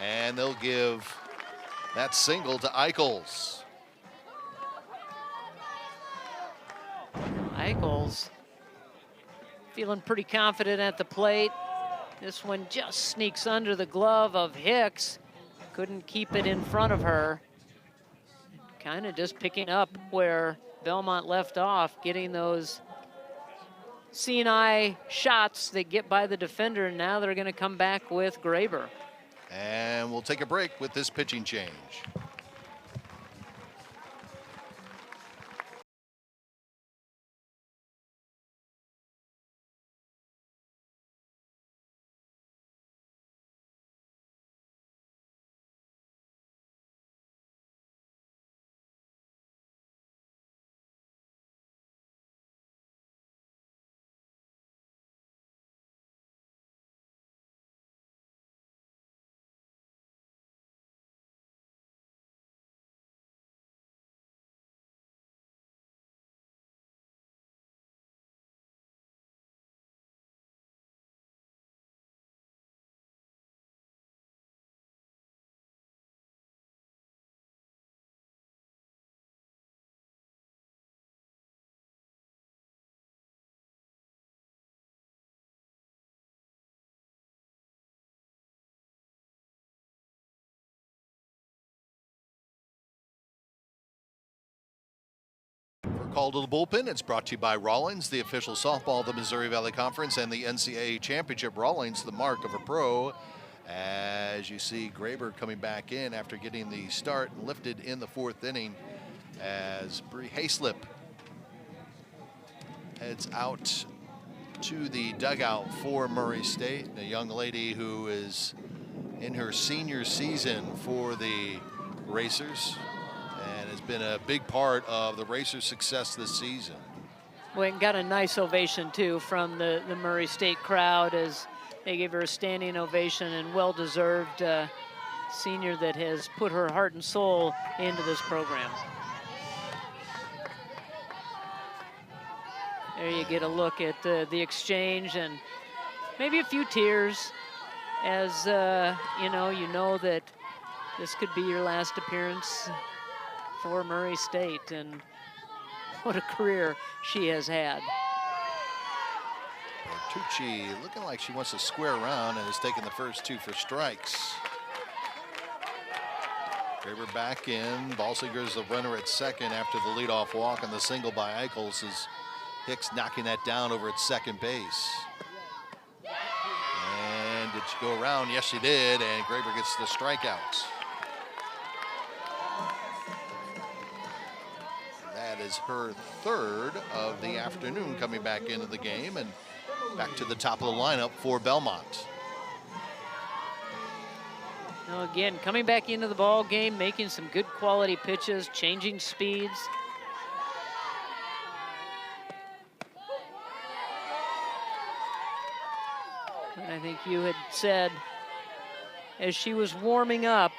and they'll give that single to Eichels.
Eichels feeling pretty confident at the plate. This one just sneaks under the glove of Hicks. Couldn't keep it in front of her. Kind of just picking up where Belmont left off, getting those seeing eye shots that get by the defender, and now they're going to come back with Graber.
And we'll take a break with this pitching change. Call to the bullpen. It's brought to you by Rawlings, the official softball of the Missouri Valley Conference and the NCAA Championship. Rawlings, the mark of a pro. As you see, Graber coming back in after getting the start and lifted in the 4th inning as Bree Hayslip heads out to the dugout for Murray State. A young lady who is in her senior season for the Racers, and has been a big part of the Racers' success this season.
Well, and got a nice ovation, too, from the Murray State crowd as they gave her a standing ovation, and well-deserved senior that has put her heart and soul into this program. There you get a look at the exchange, and maybe a few tears as, you know that this could be your last appearance for Murray State, and what a career she has had.
Bertucci looking like she wants to square around and has taken the first 2 for strikes. Graber back in. Balsinger's the runner at second after the leadoff walk, and the single by Eichels has Hicks knocking that down over at second base. And did she go around? Yes, she did. And Graber gets the strikeouts. That is her third of the afternoon coming back into the game and back to the top of the lineup for Belmont.
Now again, coming back into the ball game, making some good quality pitches, changing speeds. And I think you had said, as she was warming up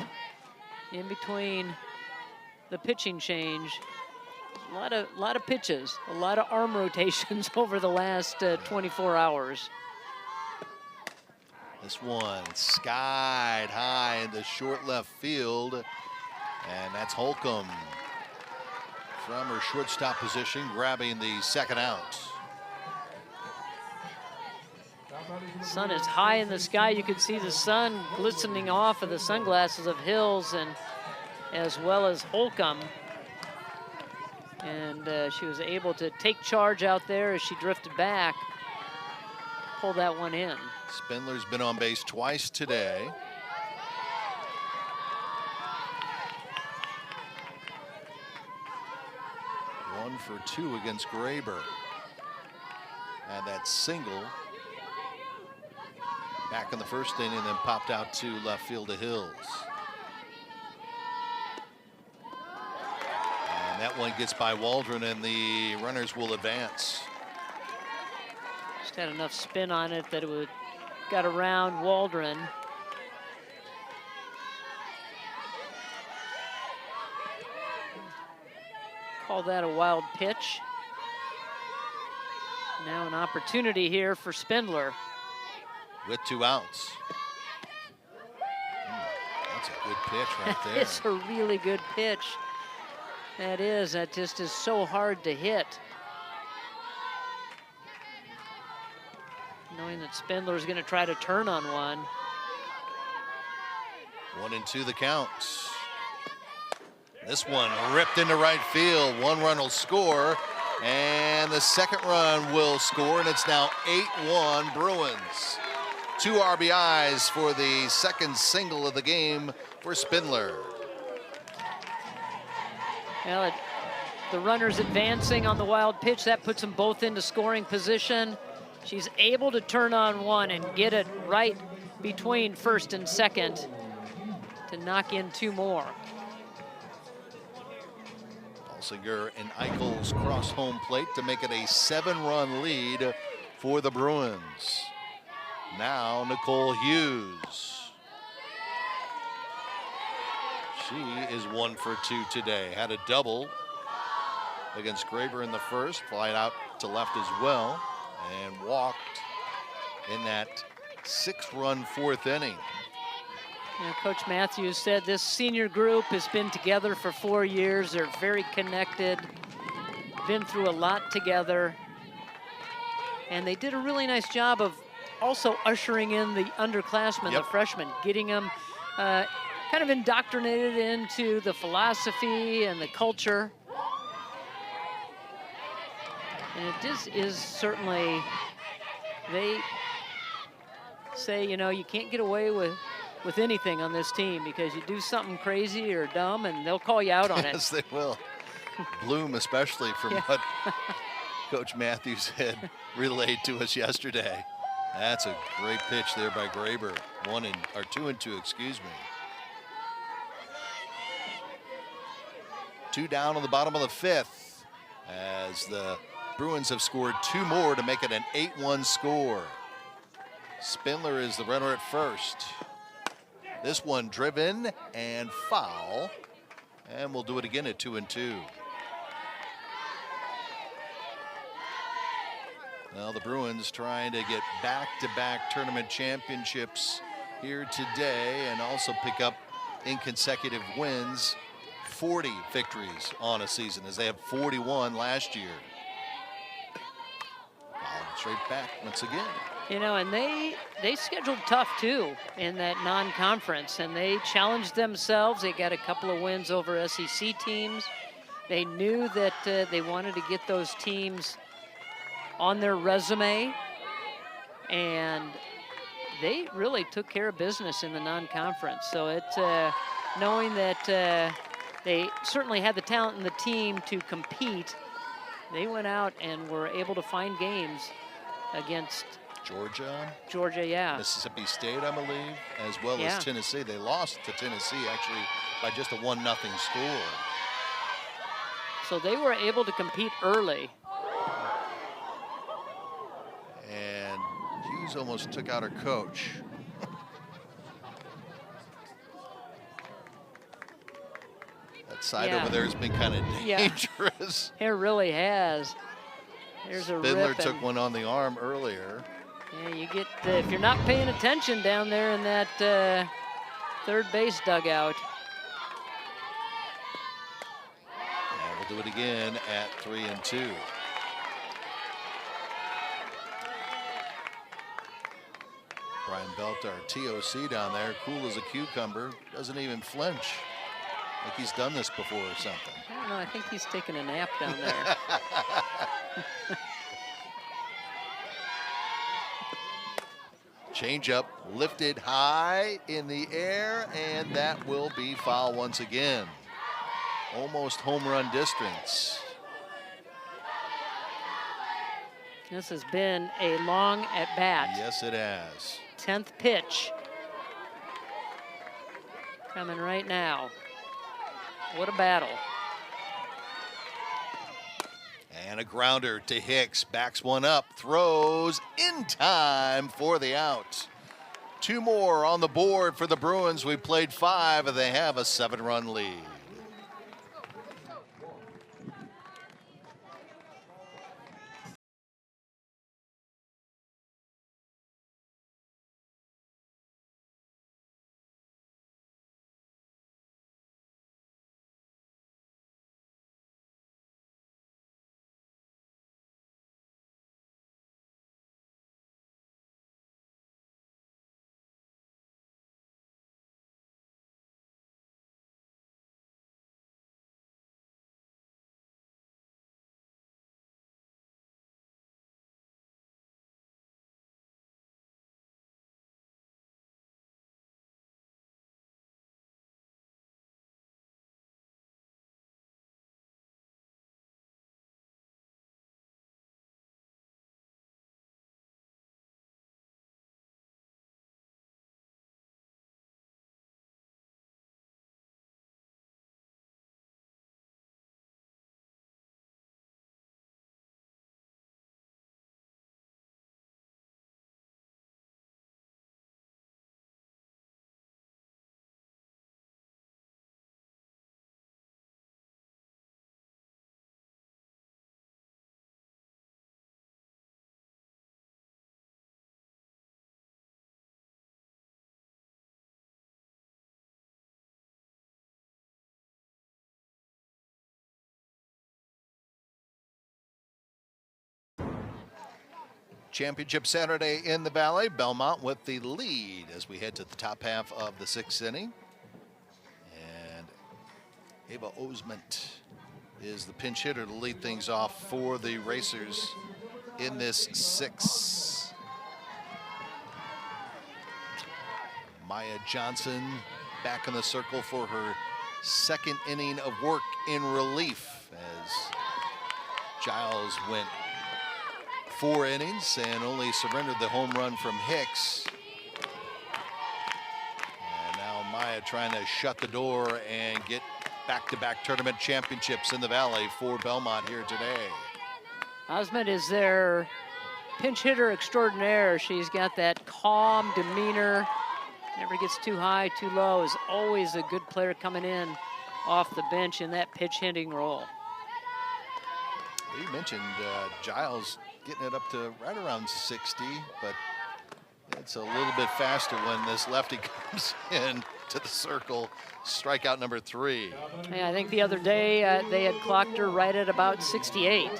in between the pitching change, a lot of pitches, a lot of arm rotations over the last 24 hours.
This one skied high in the short left field, and that's Holcomb from her shortstop position, grabbing the second out.
Sun is high in the sky. You can see the sun glistening off of the sunglasses of Hills, and as well as Holcomb. And she was able to take charge out there as she drifted back, pull that one in.
Spindler's been on base twice today. One for two against Graber. And that single back in the first inning, and then popped out to left field to Hills. And that one gets by Waldron, and the runners will advance.
Just had enough spin on it that it would got around Waldron. Call that a wild pitch. Now an opportunity here for Spindler.
With 2 outs. That's a good pitch right there.
It's a really good pitch. That is. That just is so hard to hit. Knowing that Spindler is going to try to turn on one.
1-2 the count. This one ripped into right field. 1 run will score, and the second run will score, and it's now 8-1 Bruins. 2 RBIs for the second single of the game for Spindler.
Well, the runner's advancing on the wild pitch. That puts them both into scoring position. She's able to turn on one and get it right between first and second to knock in 2 more.
Balsinger and Eichels cross home plate to make it a 7-run lead for the Bruins. Now Nicole Hughes. She is 1 for 2 today. Had a double against Graber in the first, flied out to left as well, and walked in that 6-run 4th inning.
Yeah, Coach Matthews said this senior group has been together for 4 years. They're very connected, been through a lot together, and they did a really nice job of also ushering in the underclassmen, the freshmen, getting them kind of indoctrinated into the philosophy and the culture. And it is certainly, they say, you know, you can't get away with anything on this team because you do something crazy or dumb and they'll call you out on it.
Yes, they will. Bloom especially, from what Coach Matthews had relayed to us yesterday. That's a great pitch there by Graber. 2-2, excuse me. 2 down on the bottom of the 5th as the Bruins have scored 2 more to make it an 8-1 score. Spindler is the runner at first. This one driven and foul, and we'll do it again at 2-2. Well, the Bruins trying to get back-to-back tournament championships here today and also pick up in consecutive wins, 40 victories on a season, as they have 41 last year. Straight back once again.
You know, and they scheduled tough too in that non-conference, and they challenged themselves. They got a couple of wins over SEC teams. They knew that they wanted to get those teams on their resume, and they really took care of business in the non-conference. So it's knowing that they certainly had the talent in the team to compete. They went out and were able to find games against
Georgia,
yeah.
Mississippi State, I believe, as well as Tennessee. They lost to Tennessee actually by just a 1-0 score.
So they were able to compete early.
And Hughes almost took out her coach. That side over there has been kind of dangerous.
It really has. There's a
Spindler
rip
took one on the arm earlier.
Yeah, you get, if you're not paying attention down there in that third base dugout.
And we'll do it again at 3-2. Brian Belt, our TOC down there, cool as a cucumber, doesn't even flinch. Like he's done this before or something.
I don't know, I think he's taking a nap down there.
Change up, lifted high in the air, and that will be foul once again. Almost home run distance.
This has been a long at bat.
Yes, it has.
10th pitch. Coming right now. What a battle.
And a grounder to Hicks, backs one up, throws in time for the out. 2 more on the board for the Bruins. We played 5 and they have a 7-run lead. Championship Saturday in the Valley. Belmont with the lead as we head to the top half of the 6th inning. And Ava Osment is the pinch hitter to lead things off for the Racers in this 6th. Maya Johnson back in the circle for her 2nd inning of work in relief as Giles went 4 innings and only surrendered the home run from Hicks. And now Maya trying to shut the door and get back-to-back tournament championships in the Valley for Belmont here today.
Osment is their pinch hitter extraordinaire. She's got that calm demeanor, never gets too high, too low, is always a good player coming in off the bench in that pitch hitting role.
You mentioned Giles getting it up to right around 60, but it's a little bit faster when this lefty comes in to the circle. Strikeout number 3.
Yeah, I think the other day they had clocked her right at about 68.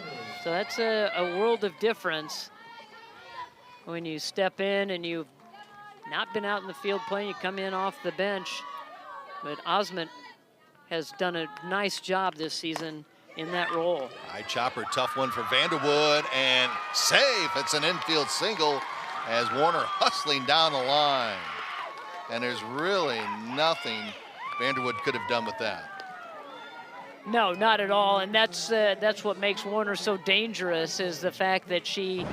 So that's a world of difference when you step in and you've not been out in the field playing, you come in off the bench. But Osment has done a nice job this season in that role.
High chopper, tough one for Vanderwood, and safe. It's an infield single as Warner hustling down the line. And there's really nothing Vanderwood could have done with that.
No, not at all, and that's what makes Warner so dangerous, is the fact that she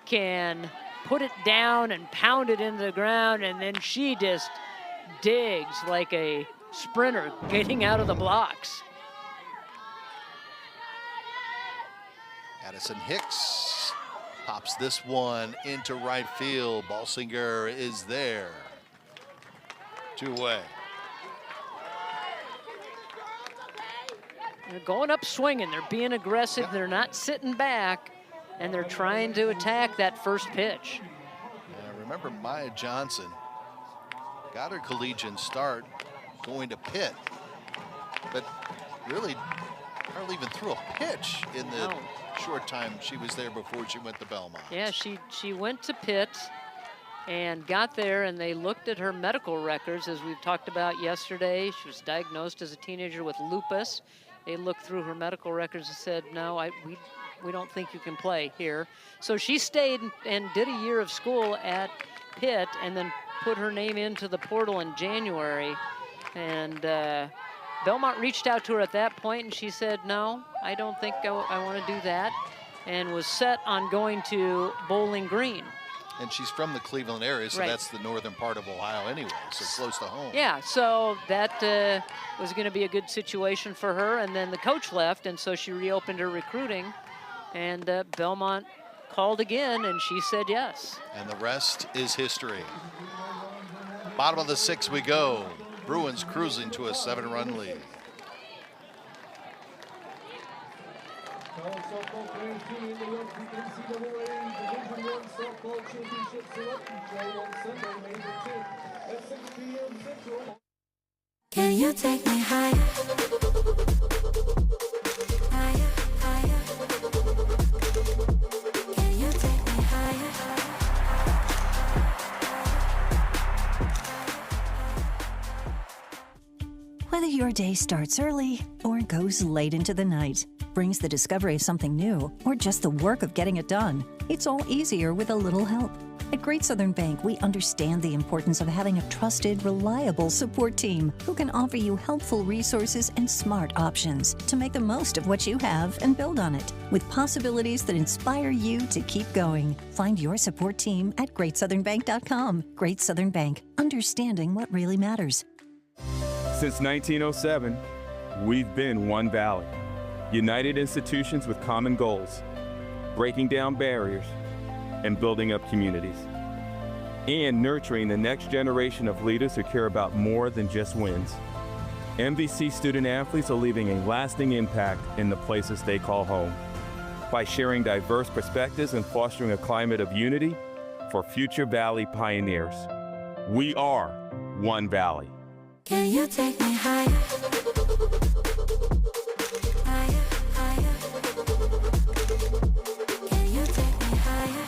can put it down and pound it into the ground, and then she just digs like a sprinter getting out of the blocks.
Addison Hicks pops this one into right field. Balsinger is there. 2 away.
They're going up swinging. They're being aggressive. Yep. They're not sitting back, and they're trying to attack that first pitch.
Remember, Maya Johnson got her collegiate start going to Pitt, but really hardly even threw a pitch in the short time she was there before she went to Belmont.
Yeah, she went to Pitt and got there, and they looked at her medical records, as we've talked about yesterday. She was diagnosed as a teenager with lupus. They looked through her medical records and said, no, we don't think you can play here. So she stayed and did a year of school at Pitt and then put her name into the portal in January. And Belmont reached out to her at that point, and she said, no, I don't think I want to do that, and was set on going to Bowling Green.
And she's from the Cleveland area, so
right.
That's the northern part of Ohio anyway, so close to home.
Yeah, so that was going to be a good situation for her. And then the coach left, and so she reopened her recruiting. And Belmont called again, and she said yes.
And the rest is history. Bottom of the 6th we go. Bruins cruising to a 7-run lead.
Can you take me higher? Higher, higher. Can you take me higher?
Whether your day starts early or goes late into the night, brings the discovery of something new, or just the work of getting it done, it's all easier with a little help. At Great Southern Bank, we understand the importance of having a trusted, reliable support team who can offer you helpful resources and smart options to make the most of what you have and build on it, with possibilities that inspire you to keep going. Find your support team at GreatSouthernBank.com. Great Southern Bank, understanding what really matters.
Since 1907, we've been one Valley. United institutions with common goals, breaking down barriers and building up communities, and nurturing the next generation of leaders who care about more than just wins. MVC student athletes are leaving a lasting impact in the places they call home by sharing diverse perspectives and fostering a climate of unity for future Valley pioneers. We are one Valley.
Can you take me higher? Higher, higher. Can you take me higher?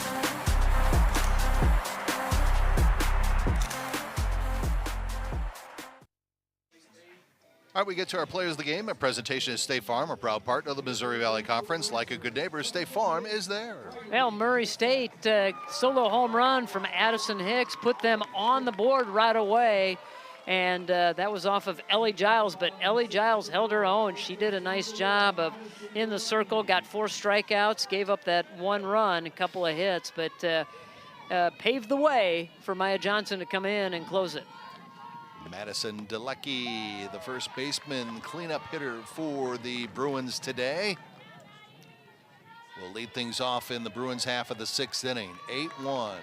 All right, we get to our players of the game. A presentation is State Farm, a proud partner of the Missouri Valley Conference. Like a good neighbor, State Farm is there.
Well, Murray State, solo home run from Addison Hicks, put them on the board right away. And that was off of Ellie Giles, but Ellie Giles held her own. She did a nice job of in the circle, got 4 strikeouts, gave up that 1 run, a couple of hits, but paved the way for Maya Johnson to come in and close it.
Madison Delecki, the first baseman, cleanup hitter for the Bruins today. Will lead things off in the Bruins half of the 6th inning. 8-1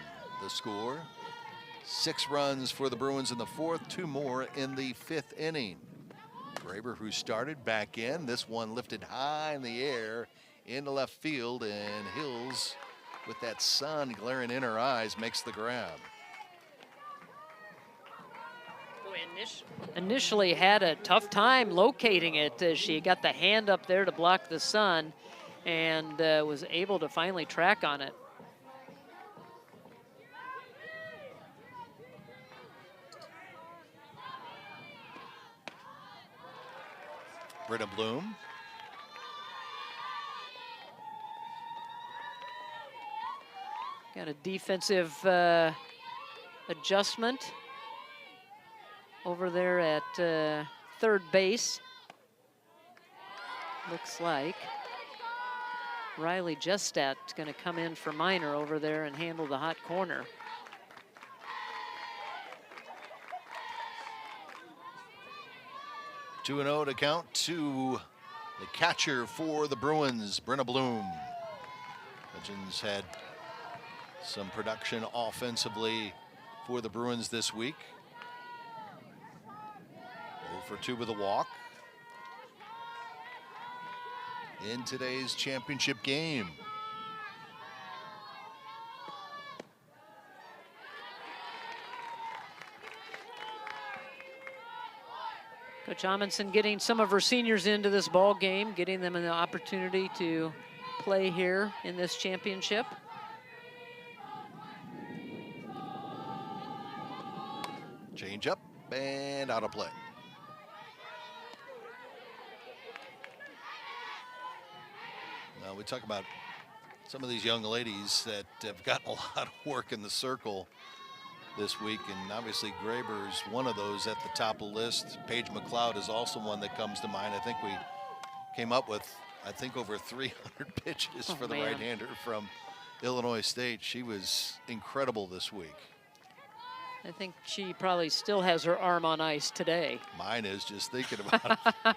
the score. 6 runs for the Bruins in the 4th, 2 more in the 5th inning. Graber, who started, back in. This one lifted high in the air into left field, and Hills, with that sun glaring in her eyes, makes the grab.
Initially had a tough time locating it as she got the hand up there to block the sun, and was able to finally track on it.
Britta Bloom
Got a defensive adjustment over there at third base. Looks like Riley Justad's going to come in for Minor over there and handle the hot corner.
Two 2-0 to count to the catcher for the Bruins, Brenna Bloom. Legends had some production offensively for the Bruins this week. 0 for 2 with a walk in today's championship game.
Coach Amundsen getting some of her seniors into this ball game, getting them an opportunity to play here in this championship.
Change up and out of play. Now we talk about some of these young ladies that have gotten a lot of work in the circle this week, and obviously Graber's one of those at the top of the list. Paige McLeod is also one that comes to mind. I think we came up with, over 300 pitches for the right-hander from Illinois State. She was incredible this week.
I think she probably still has her arm on ice today.
Mine is, just thinking about it.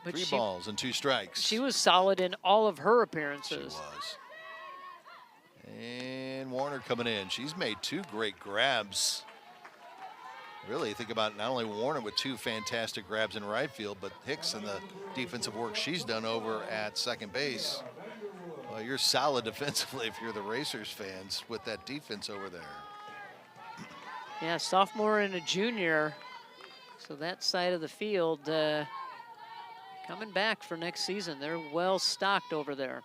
But
3 balls and 2 strikes.
She was solid in all of her appearances.
She was. And Warner coming in. She's made 2 great grabs. Really think about not only Warner with 2 fantastic grabs in right field, but Hicks and the defensive work she's done over at second base. Well, you're solid defensively if you're the Racers fans with that defense over there.
Yeah, sophomore and a junior. So that side of the field coming back for next season. They're well stocked over there.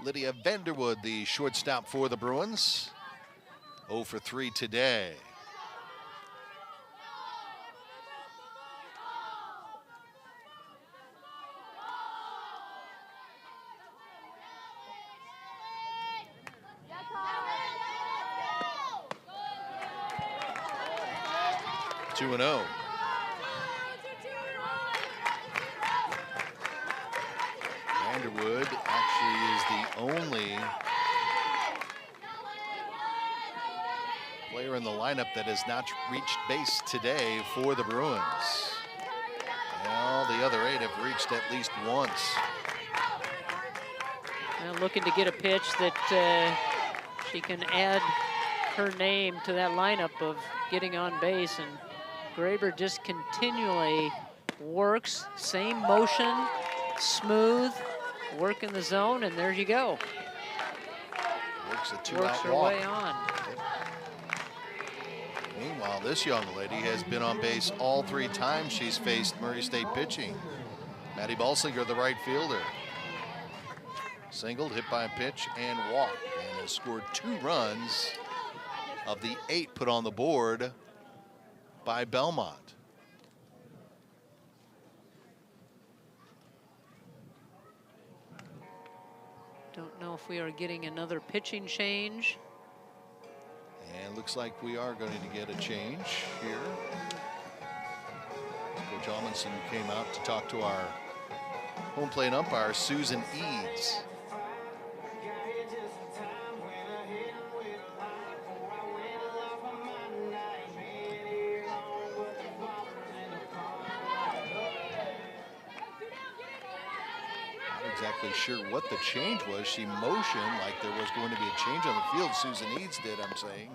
Lydia Vanderwood, the shortstop for the Bruins. 0 for 3 today. Two and 0. Vanderwood actually is the only player in the lineup that has not reached base today for the Bruins. Well, the other 8 have reached at least once.
Well, looking to get a pitch that she can add her name to that lineup of getting on base, and Graber just continually works, same motion, smooth, work in the zone, and there you go.
Works a 2-out
Works her
walk.
way on.
Meanwhile, this young lady has been on base all 3 times she's faced Murray State pitching. Maddie Balsinger, the right fielder. Singled, hit by a pitch, and walked, and has scored 2 runs of the 8 put on the board by Belmont.
Don't know if we are getting another pitching change.
And looks like we are going to get a change here. Coach Amundsen came out to talk to our home plate umpire, Susan Eads. Exactly sure what the change was. She motioned like there was going to be a change on the field. Susan Eads did, I'm saying.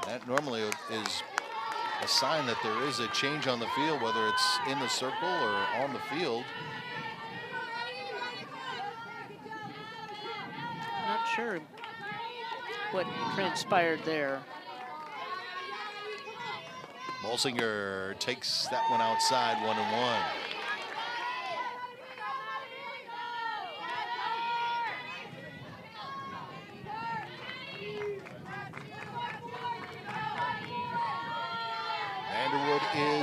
That normally is a sign that there is a change on the field, whether it's in the circle or on the field.
Not sure what transpired there.
Balsinger takes that one outside, 1-1.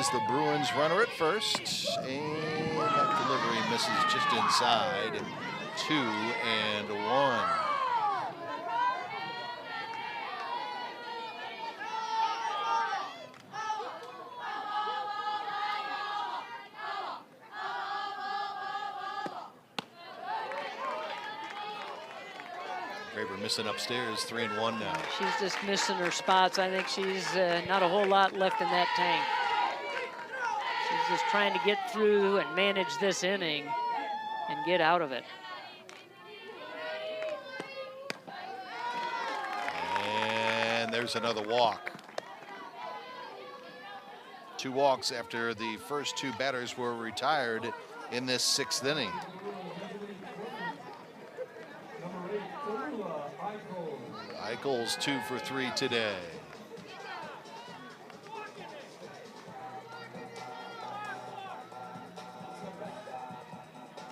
is the Bruins runner at first, and that delivery misses just inside. 2-1. Graber missing upstairs, 3-1 now.
She's just missing her spots. I think she's not a whole lot left in that tank. She's just trying to get through and manage this inning and get out of it.
And there's another walk. 2 walks after the first 2 batters were retired in this 6th inning. Eichel's 2 for 3 today.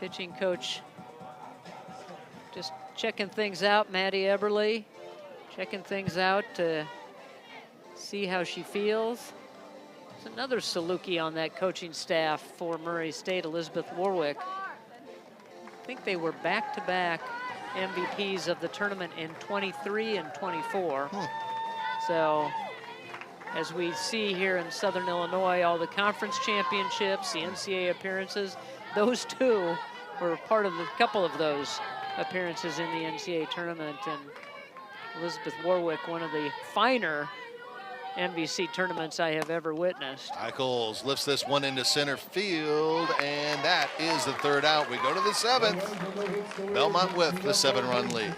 Pitching coach just checking things out, Maddie Eberly, checking things out to see how she feels. There's another Saluki on that coaching staff for Murray State, Elizabeth Warwick. I think they were back-to-back MVPs of the tournament in 23 and 24. So as we see here in Southern Illinois, all the conference championships, the NCAA appearances, those 2 were part of a couple of those appearances in the NCAA tournament. And Elizabeth Warwick, one of the finer MVC tournaments I have ever witnessed.
Eichels lifts this one into center field, and that is the 3rd out. We go to the 7th. Belmont with the 7-run lead.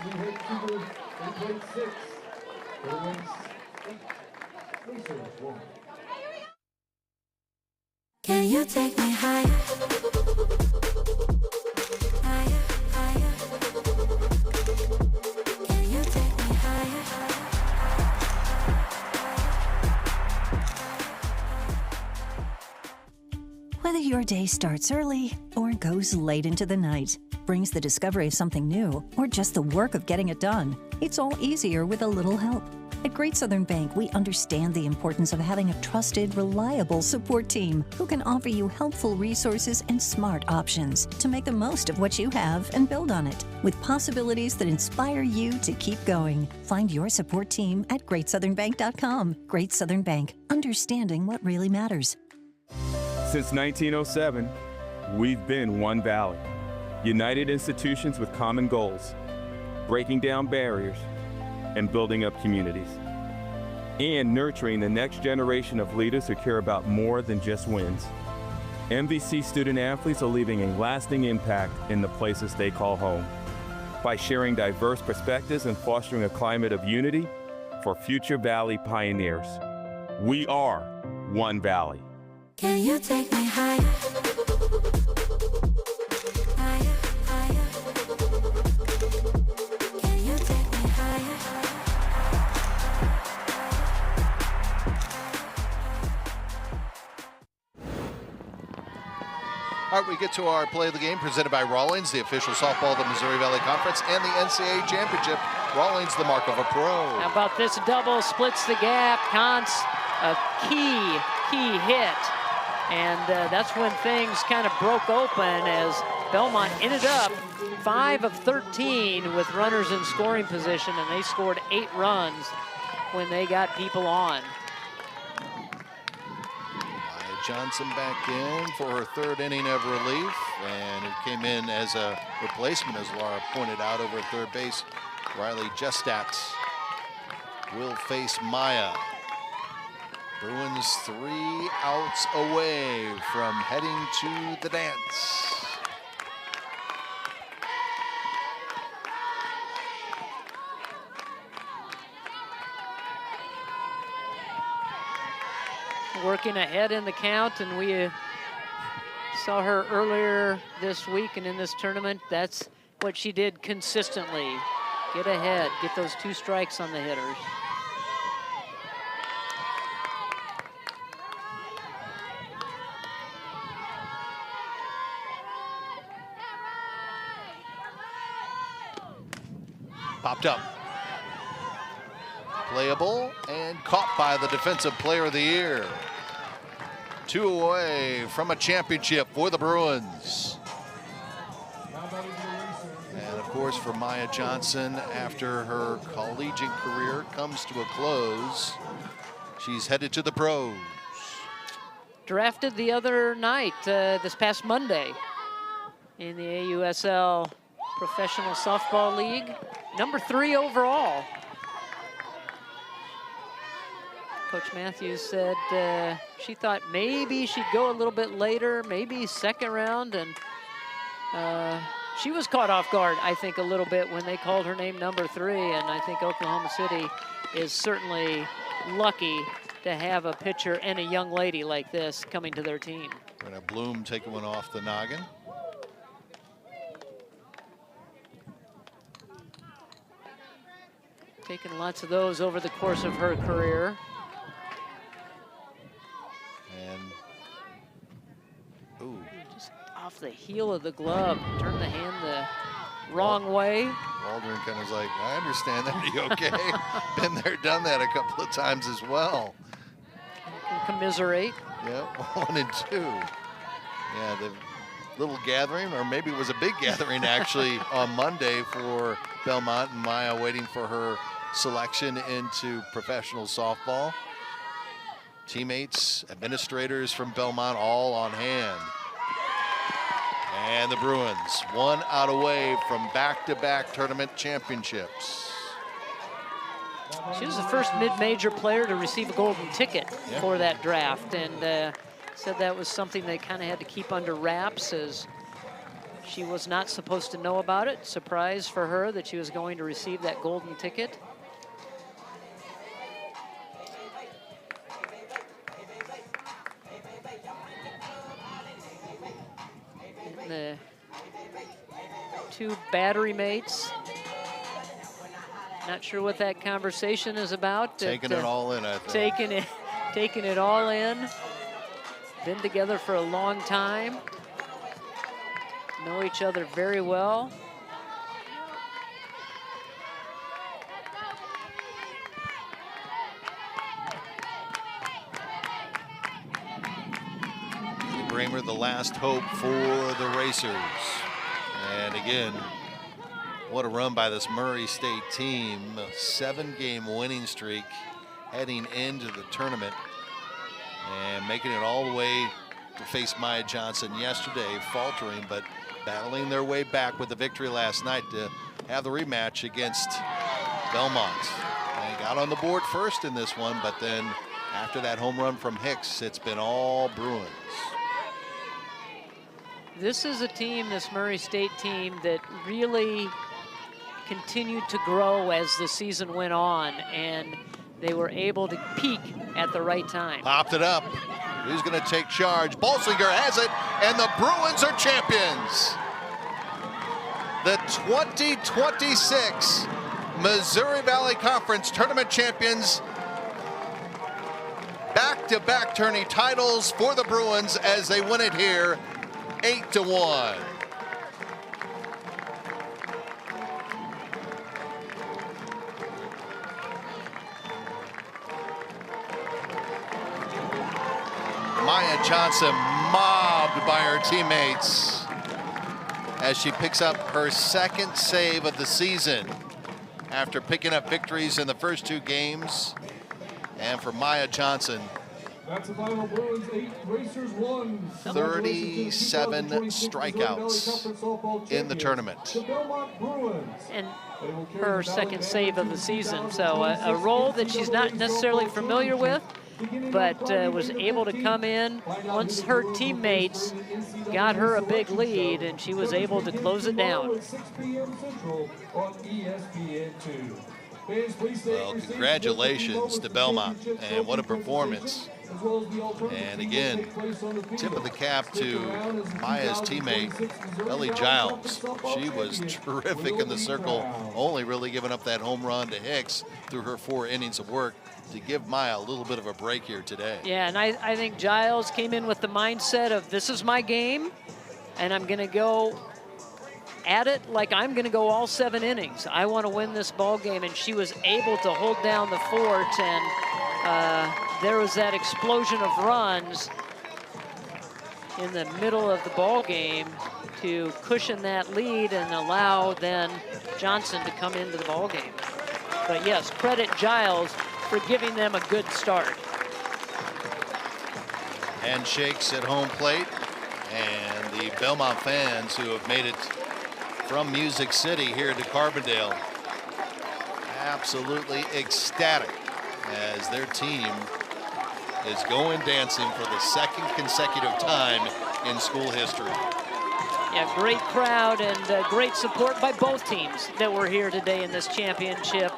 Can you take me higher? Higher, higher. Can you take me higher?
Whether your day starts early or goes late into the night, brings the discovery of something new, or just the work of getting it done, it's all easier with a little help. At Great Southern Bank, we understand the importance of having a trusted, reliable support team who can offer you helpful resources and smart options to make the most of what you have and build on it, with possibilities that inspire you to keep going. Find your support team at GreatSouthernBank.com. Great Southern Bank, understanding what really matters.
Since 1907, we've been one Valley, united institutions with common goals, breaking down barriers and building up communities, and nurturing the next generation of leaders who care about more than just wins. MVC student athletes are leaving a lasting impact in the places they call home by sharing diverse perspectives and fostering a climate of unity for future Valley pioneers. We are one Valley.
Can you take me higher? Higher, higher. Can you take me higher?
All right, we get to our play of the game presented by Rawlings, the official softball of the Missouri Valley Conference, and the NCAA Championship. Rawlings, the mark of a pro.
How about this double, splits the gap. Kantz, a key hit. And that's when things kind of broke open as Belmont ended up 5 of 13 with runners in scoring position, and they scored 8 runs when they got people on.
Maya Johnson back in for her 3rd inning of relief, and it came in as a replacement, as Laura pointed out, over at third base. Riley Justat will face Maya. Bruins 3 outs away from heading to the dance.
Working ahead in the count, and we saw her earlier this week and in this tournament. That's what she did consistently. Get ahead, get those 2 strikes on the hitters.
Popped up. Playable and caught by the Defensive Player of the Year. 2 away from a championship for the Bruins. And of course, for Maya Johnson, after her collegiate career comes to a close, she's headed to the pros.
Drafted the other night, this past Monday, in the AUSL Professional Softball League. Number 3 overall. Coach Matthews said she thought maybe she'd go a little bit later, maybe second round, and she was caught off guard, I think, a little bit when they called her name number 3, and I think Oklahoma City is certainly lucky to have a pitcher and a young lady like this coming to their team.
And a Bloom taking one off the noggin.
Taking lots of those over the course of her career.
And, ooh.
Just off the heel of the glove, turned the hand the wrong way.
Waldron kind of was like, I understand that, are you okay? Been there, done that a couple of times as well.
Commiserate.
Yeah, 1 and 2. Yeah, the little gathering, or maybe it was a big gathering actually on Monday for Belmont, and Maya waiting for her selection into professional softball. Teammates, administrators from Belmont all on hand. And the Bruins 1 out away from back-to-back tournament championships.
She was the first mid-major player to receive a golden ticket for that draft, and said that was something they kind of had to keep under wraps, as she was not supposed to know about it. Surprise for her that she was going to receive that golden ticket. And the 2 battery mates. Not sure what that conversation is about.
Taking it all in, I think.
Taking it all in. Been together for a long time. Know each other very well.
Bramer, the last hope for the Racers. And again, what a run by this Murray State team. A 7-game winning streak heading into the tournament and making it all the way to face Maya Johnson yesterday, faltering, but battling their way back with the victory last night to have the rematch against Belmont. They got on the board first in this one, but then after that home run from Hicks, it's been all Bruins.
This is a team, this Murray State team, that really continued to grow as the season went on, and they were able to peak at the right time.
Popped it up. Who's going to take charge? Bolsinger has it, and the Bruins are champions. The 2026 Missouri Valley Conference Tournament champions. Back-to-back tourney titles for the Bruins as they win it here 8-1. Maya Johnson mobbed by her teammates as she picks up her 2nd save of the season after picking up victories in the first 2 games. And for Maya Johnson,
that's the final. Bruins 8, Racers 1.
37 strikeouts in the tournament.
And her 2nd save of the season. So a role that she's not necessarily familiar with, but was able to come in once her teammates got her a big lead, and she was able to close it down.
Well, congratulations to Belmont, and what a performance. And again, tip of the cap to Maya's teammate, Ellie Giles. She was terrific in the circle, only really giving up that home run to Hicks through her 4 innings of work to give Maya a little bit of a break here today.
Yeah, and I think Giles came in with the mindset of, this is my game, and I'm going to go at it like I'm going to go all 7 innings. I want to win this ball game, and she was able to hold down the fort, and there was that explosion of runs in the middle of the ball game to cushion that lead and allow then Johnson to come into the ball game. But yes, credit Giles for giving them a good start.
Handshakes at home plate, and the Belmont fans who have made it from Music City here to Carbondale absolutely ecstatic as their team is going dancing for the second consecutive time in school history.
Yeah, great crowd and great support by both teams that were here today in this championship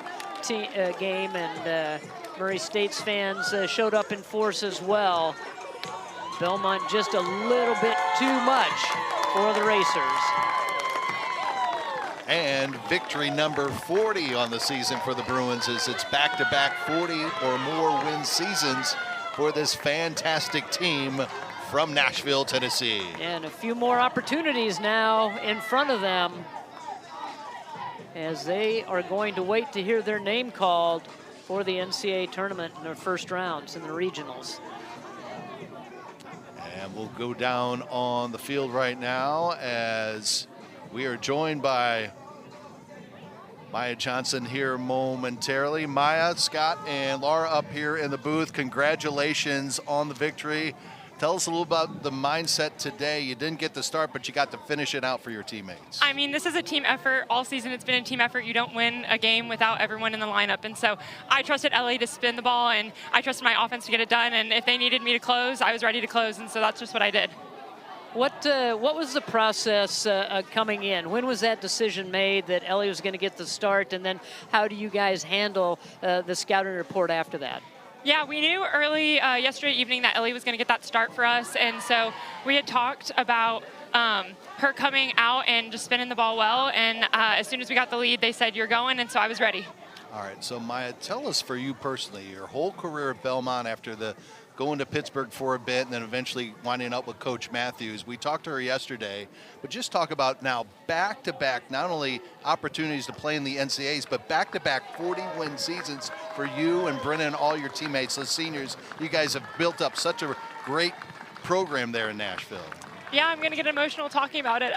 game, and Murray State's fans showed up in force as well. Belmont just a little bit too much for the Racers.
And victory number 40 on the season for the Bruins as it's back-to-back 40 or more win seasons for this fantastic team from Nashville, Tennessee.
And a few more opportunities now in front of them as they are going to wait to hear their name called for the NCAA tournament in their first rounds in the regionals.
And we'll go down on the field right now as we are joined by Maya Johnson here momentarily. Maya, Scott, and Laura up here in the booth. Congratulations on the victory. Tell us a little about the mindset today. You didn't get the start, but you got to finish it out for your teammates.
I mean, this is a team effort. All season it's been a team effort. You don't win a game without everyone in the lineup. And so I trusted Ellie to spin the ball, and I trusted my offense to get it done. And if they needed me to close, I was ready to close. And so that's just what I did.
What was the process coming in? When was that decision made that Ellie was going to get the start? And then how do you guys handle the scouting report after that?
Yeah, we knew early yesterday evening that Ellie was going to get that start for us, and so we had talked about her coming out and just spinning the ball well, and as soon as we got the lead, they said, "You're going," and so I was ready.
All right, so Maya, tell us for you personally, your whole career at Belmont after going to Pittsburgh for a bit and then eventually winding up with Coach Matthews. We talked to her yesterday, but just talk about now back-to-back, not only opportunities to play in the NCAAs, but back-to-back 40-win seasons for you and Brennan and all your teammates, the seniors. You guys have built up such a great program there in Nashville.
Yeah, I'm going to get emotional talking about it.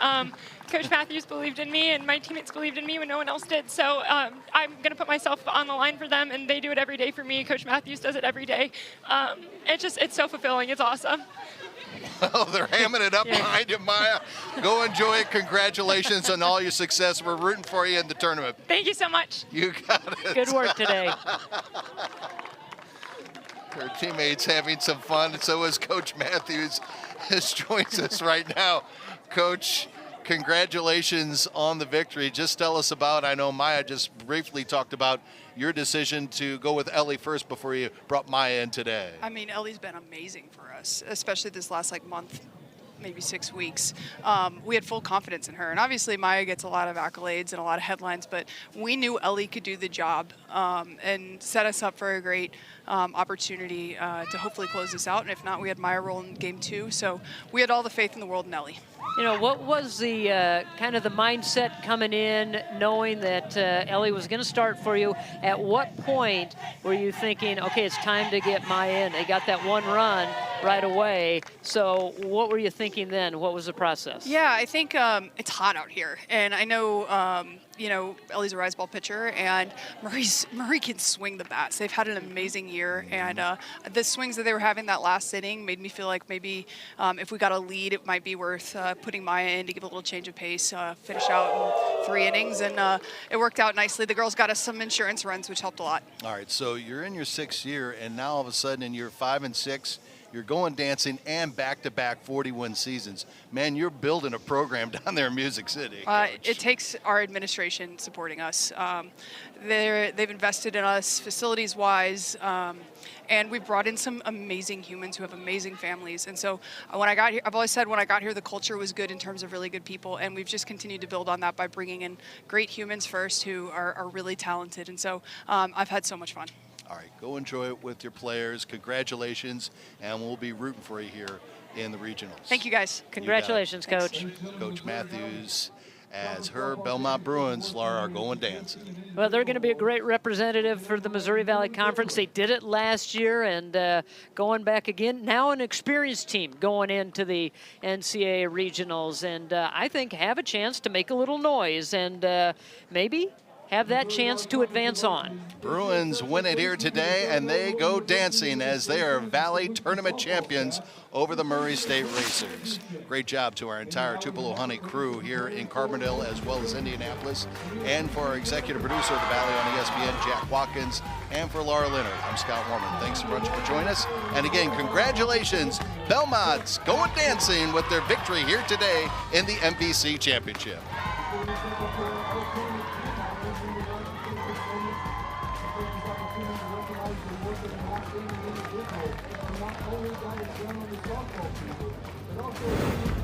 Coach Matthews believed in me, and my teammates believed in me when no one else did. So I'm going to put myself on the line for them, and they do it every day for me. Coach Matthews does it every day. It's so fulfilling. It's awesome.
Well, they're hamming it up behind you, Maya. Go enjoy it. Congratulations on all your success. We're rooting for you in the tournament.
Thank you so much.
You got it.
Good work today.
Her teammates having some fun, and so is Coach Matthews, who joins us right now. Coach, congratulations on the victory. Just tell us about, I know Maya just briefly talked about your decision to go with Ellie first before you brought Maya in today.
I mean, Ellie's been amazing for us, especially this last month, maybe 6 weeks. We had full confidence in her. And obviously Maya gets a lot of accolades and a lot of headlines, but we knew Ellie could do the job and set us up for a great opportunity to hopefully close this out. And if not, we had Maya roll in game 2. So we had all the faith in the world in Ellie.
You know, what was the kind of the mindset coming in, knowing that Ellie was going to start for you? At what point were you thinking, okay, it's time to get Maya in? They got that one run right away. So what were you thinking then? What was the process?
Yeah, I think it's hot out here. And I know, Ellie's a rise ball pitcher, and Murray can swing the bats. They've had an amazing year, and the swings that they were having that last inning made me feel like maybe if we got a lead, it might be worth putting Maya in to give a little change of pace, finish out in 3 innings, and it worked out nicely. The girls got us some insurance runs, which helped a lot.
All right, so you're in your 6th year, and now all of a sudden in year 5 and 6, you're going dancing and back-to-back 40-win seasons. Man, you're building a program down there in Music City.
It takes our administration supporting us. They've invested in us facilities-wise, and we've brought in some amazing humans who have amazing families. And so when I got here, I've always said when I got here, the culture was good in terms of really good people, and we've just continued to build on that by bringing in great humans first who are really talented. And so I've had so much fun.
All right, go enjoy it with your players. Congratulations, and we'll be rooting for you here in the regionals.
Thank you, guys.
Congratulations, Coach.
Coach Matthews as her Belmont Bruins, Laura, are going dancing.
Well, they're going to be a great representative for the Missouri Valley Conference. They did it last year, and going back again, now an experienced team going into the NCAA regionals, and I think have a chance to make a little noise and maybe have that chance to advance on.
Bruins win it here today, and they go dancing as they are Valley Tournament champions over the Murray State Racers. Great job to our entire Tupelo Honey crew here in Carbondale as well as Indianapolis, and for our executive producer of the Valley on ESPN, Jack Watkins, and for Laura Leonard. I'm Scott Warman. Thanks so much for joining us. And again, congratulations, Belmont's going dancing with their victory here today in the MVC Championship.
Not only got it done on the softball field, but also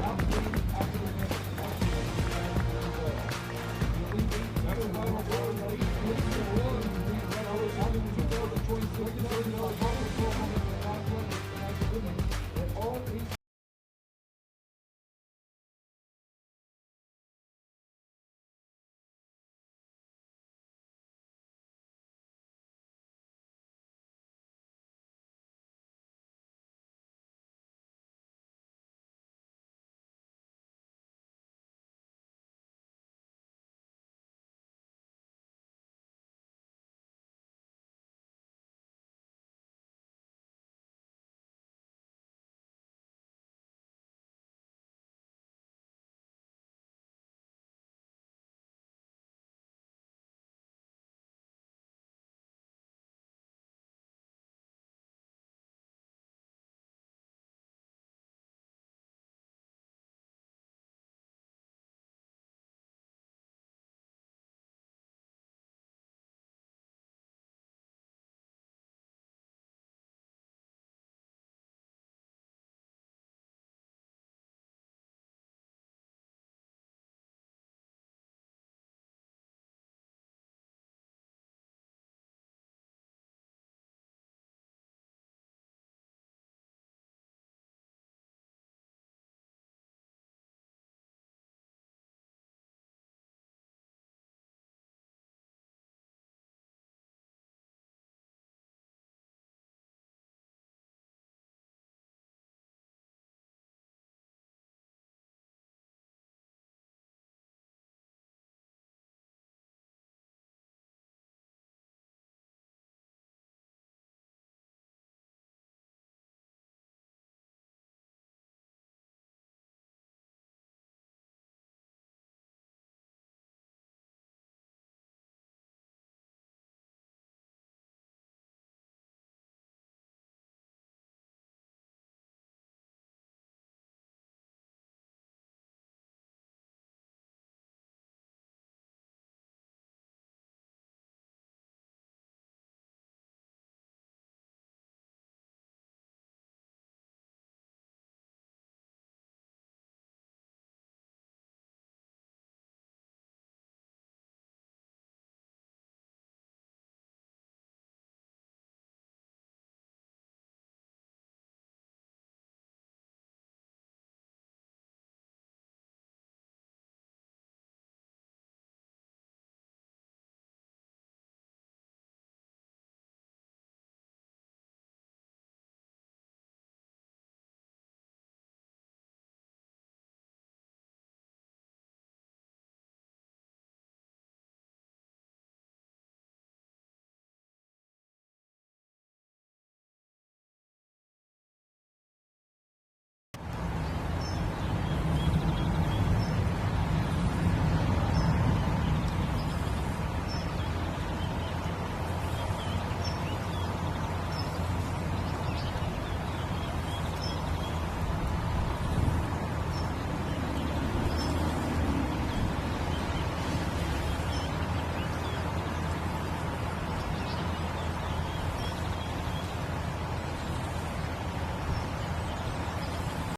athlete after the game.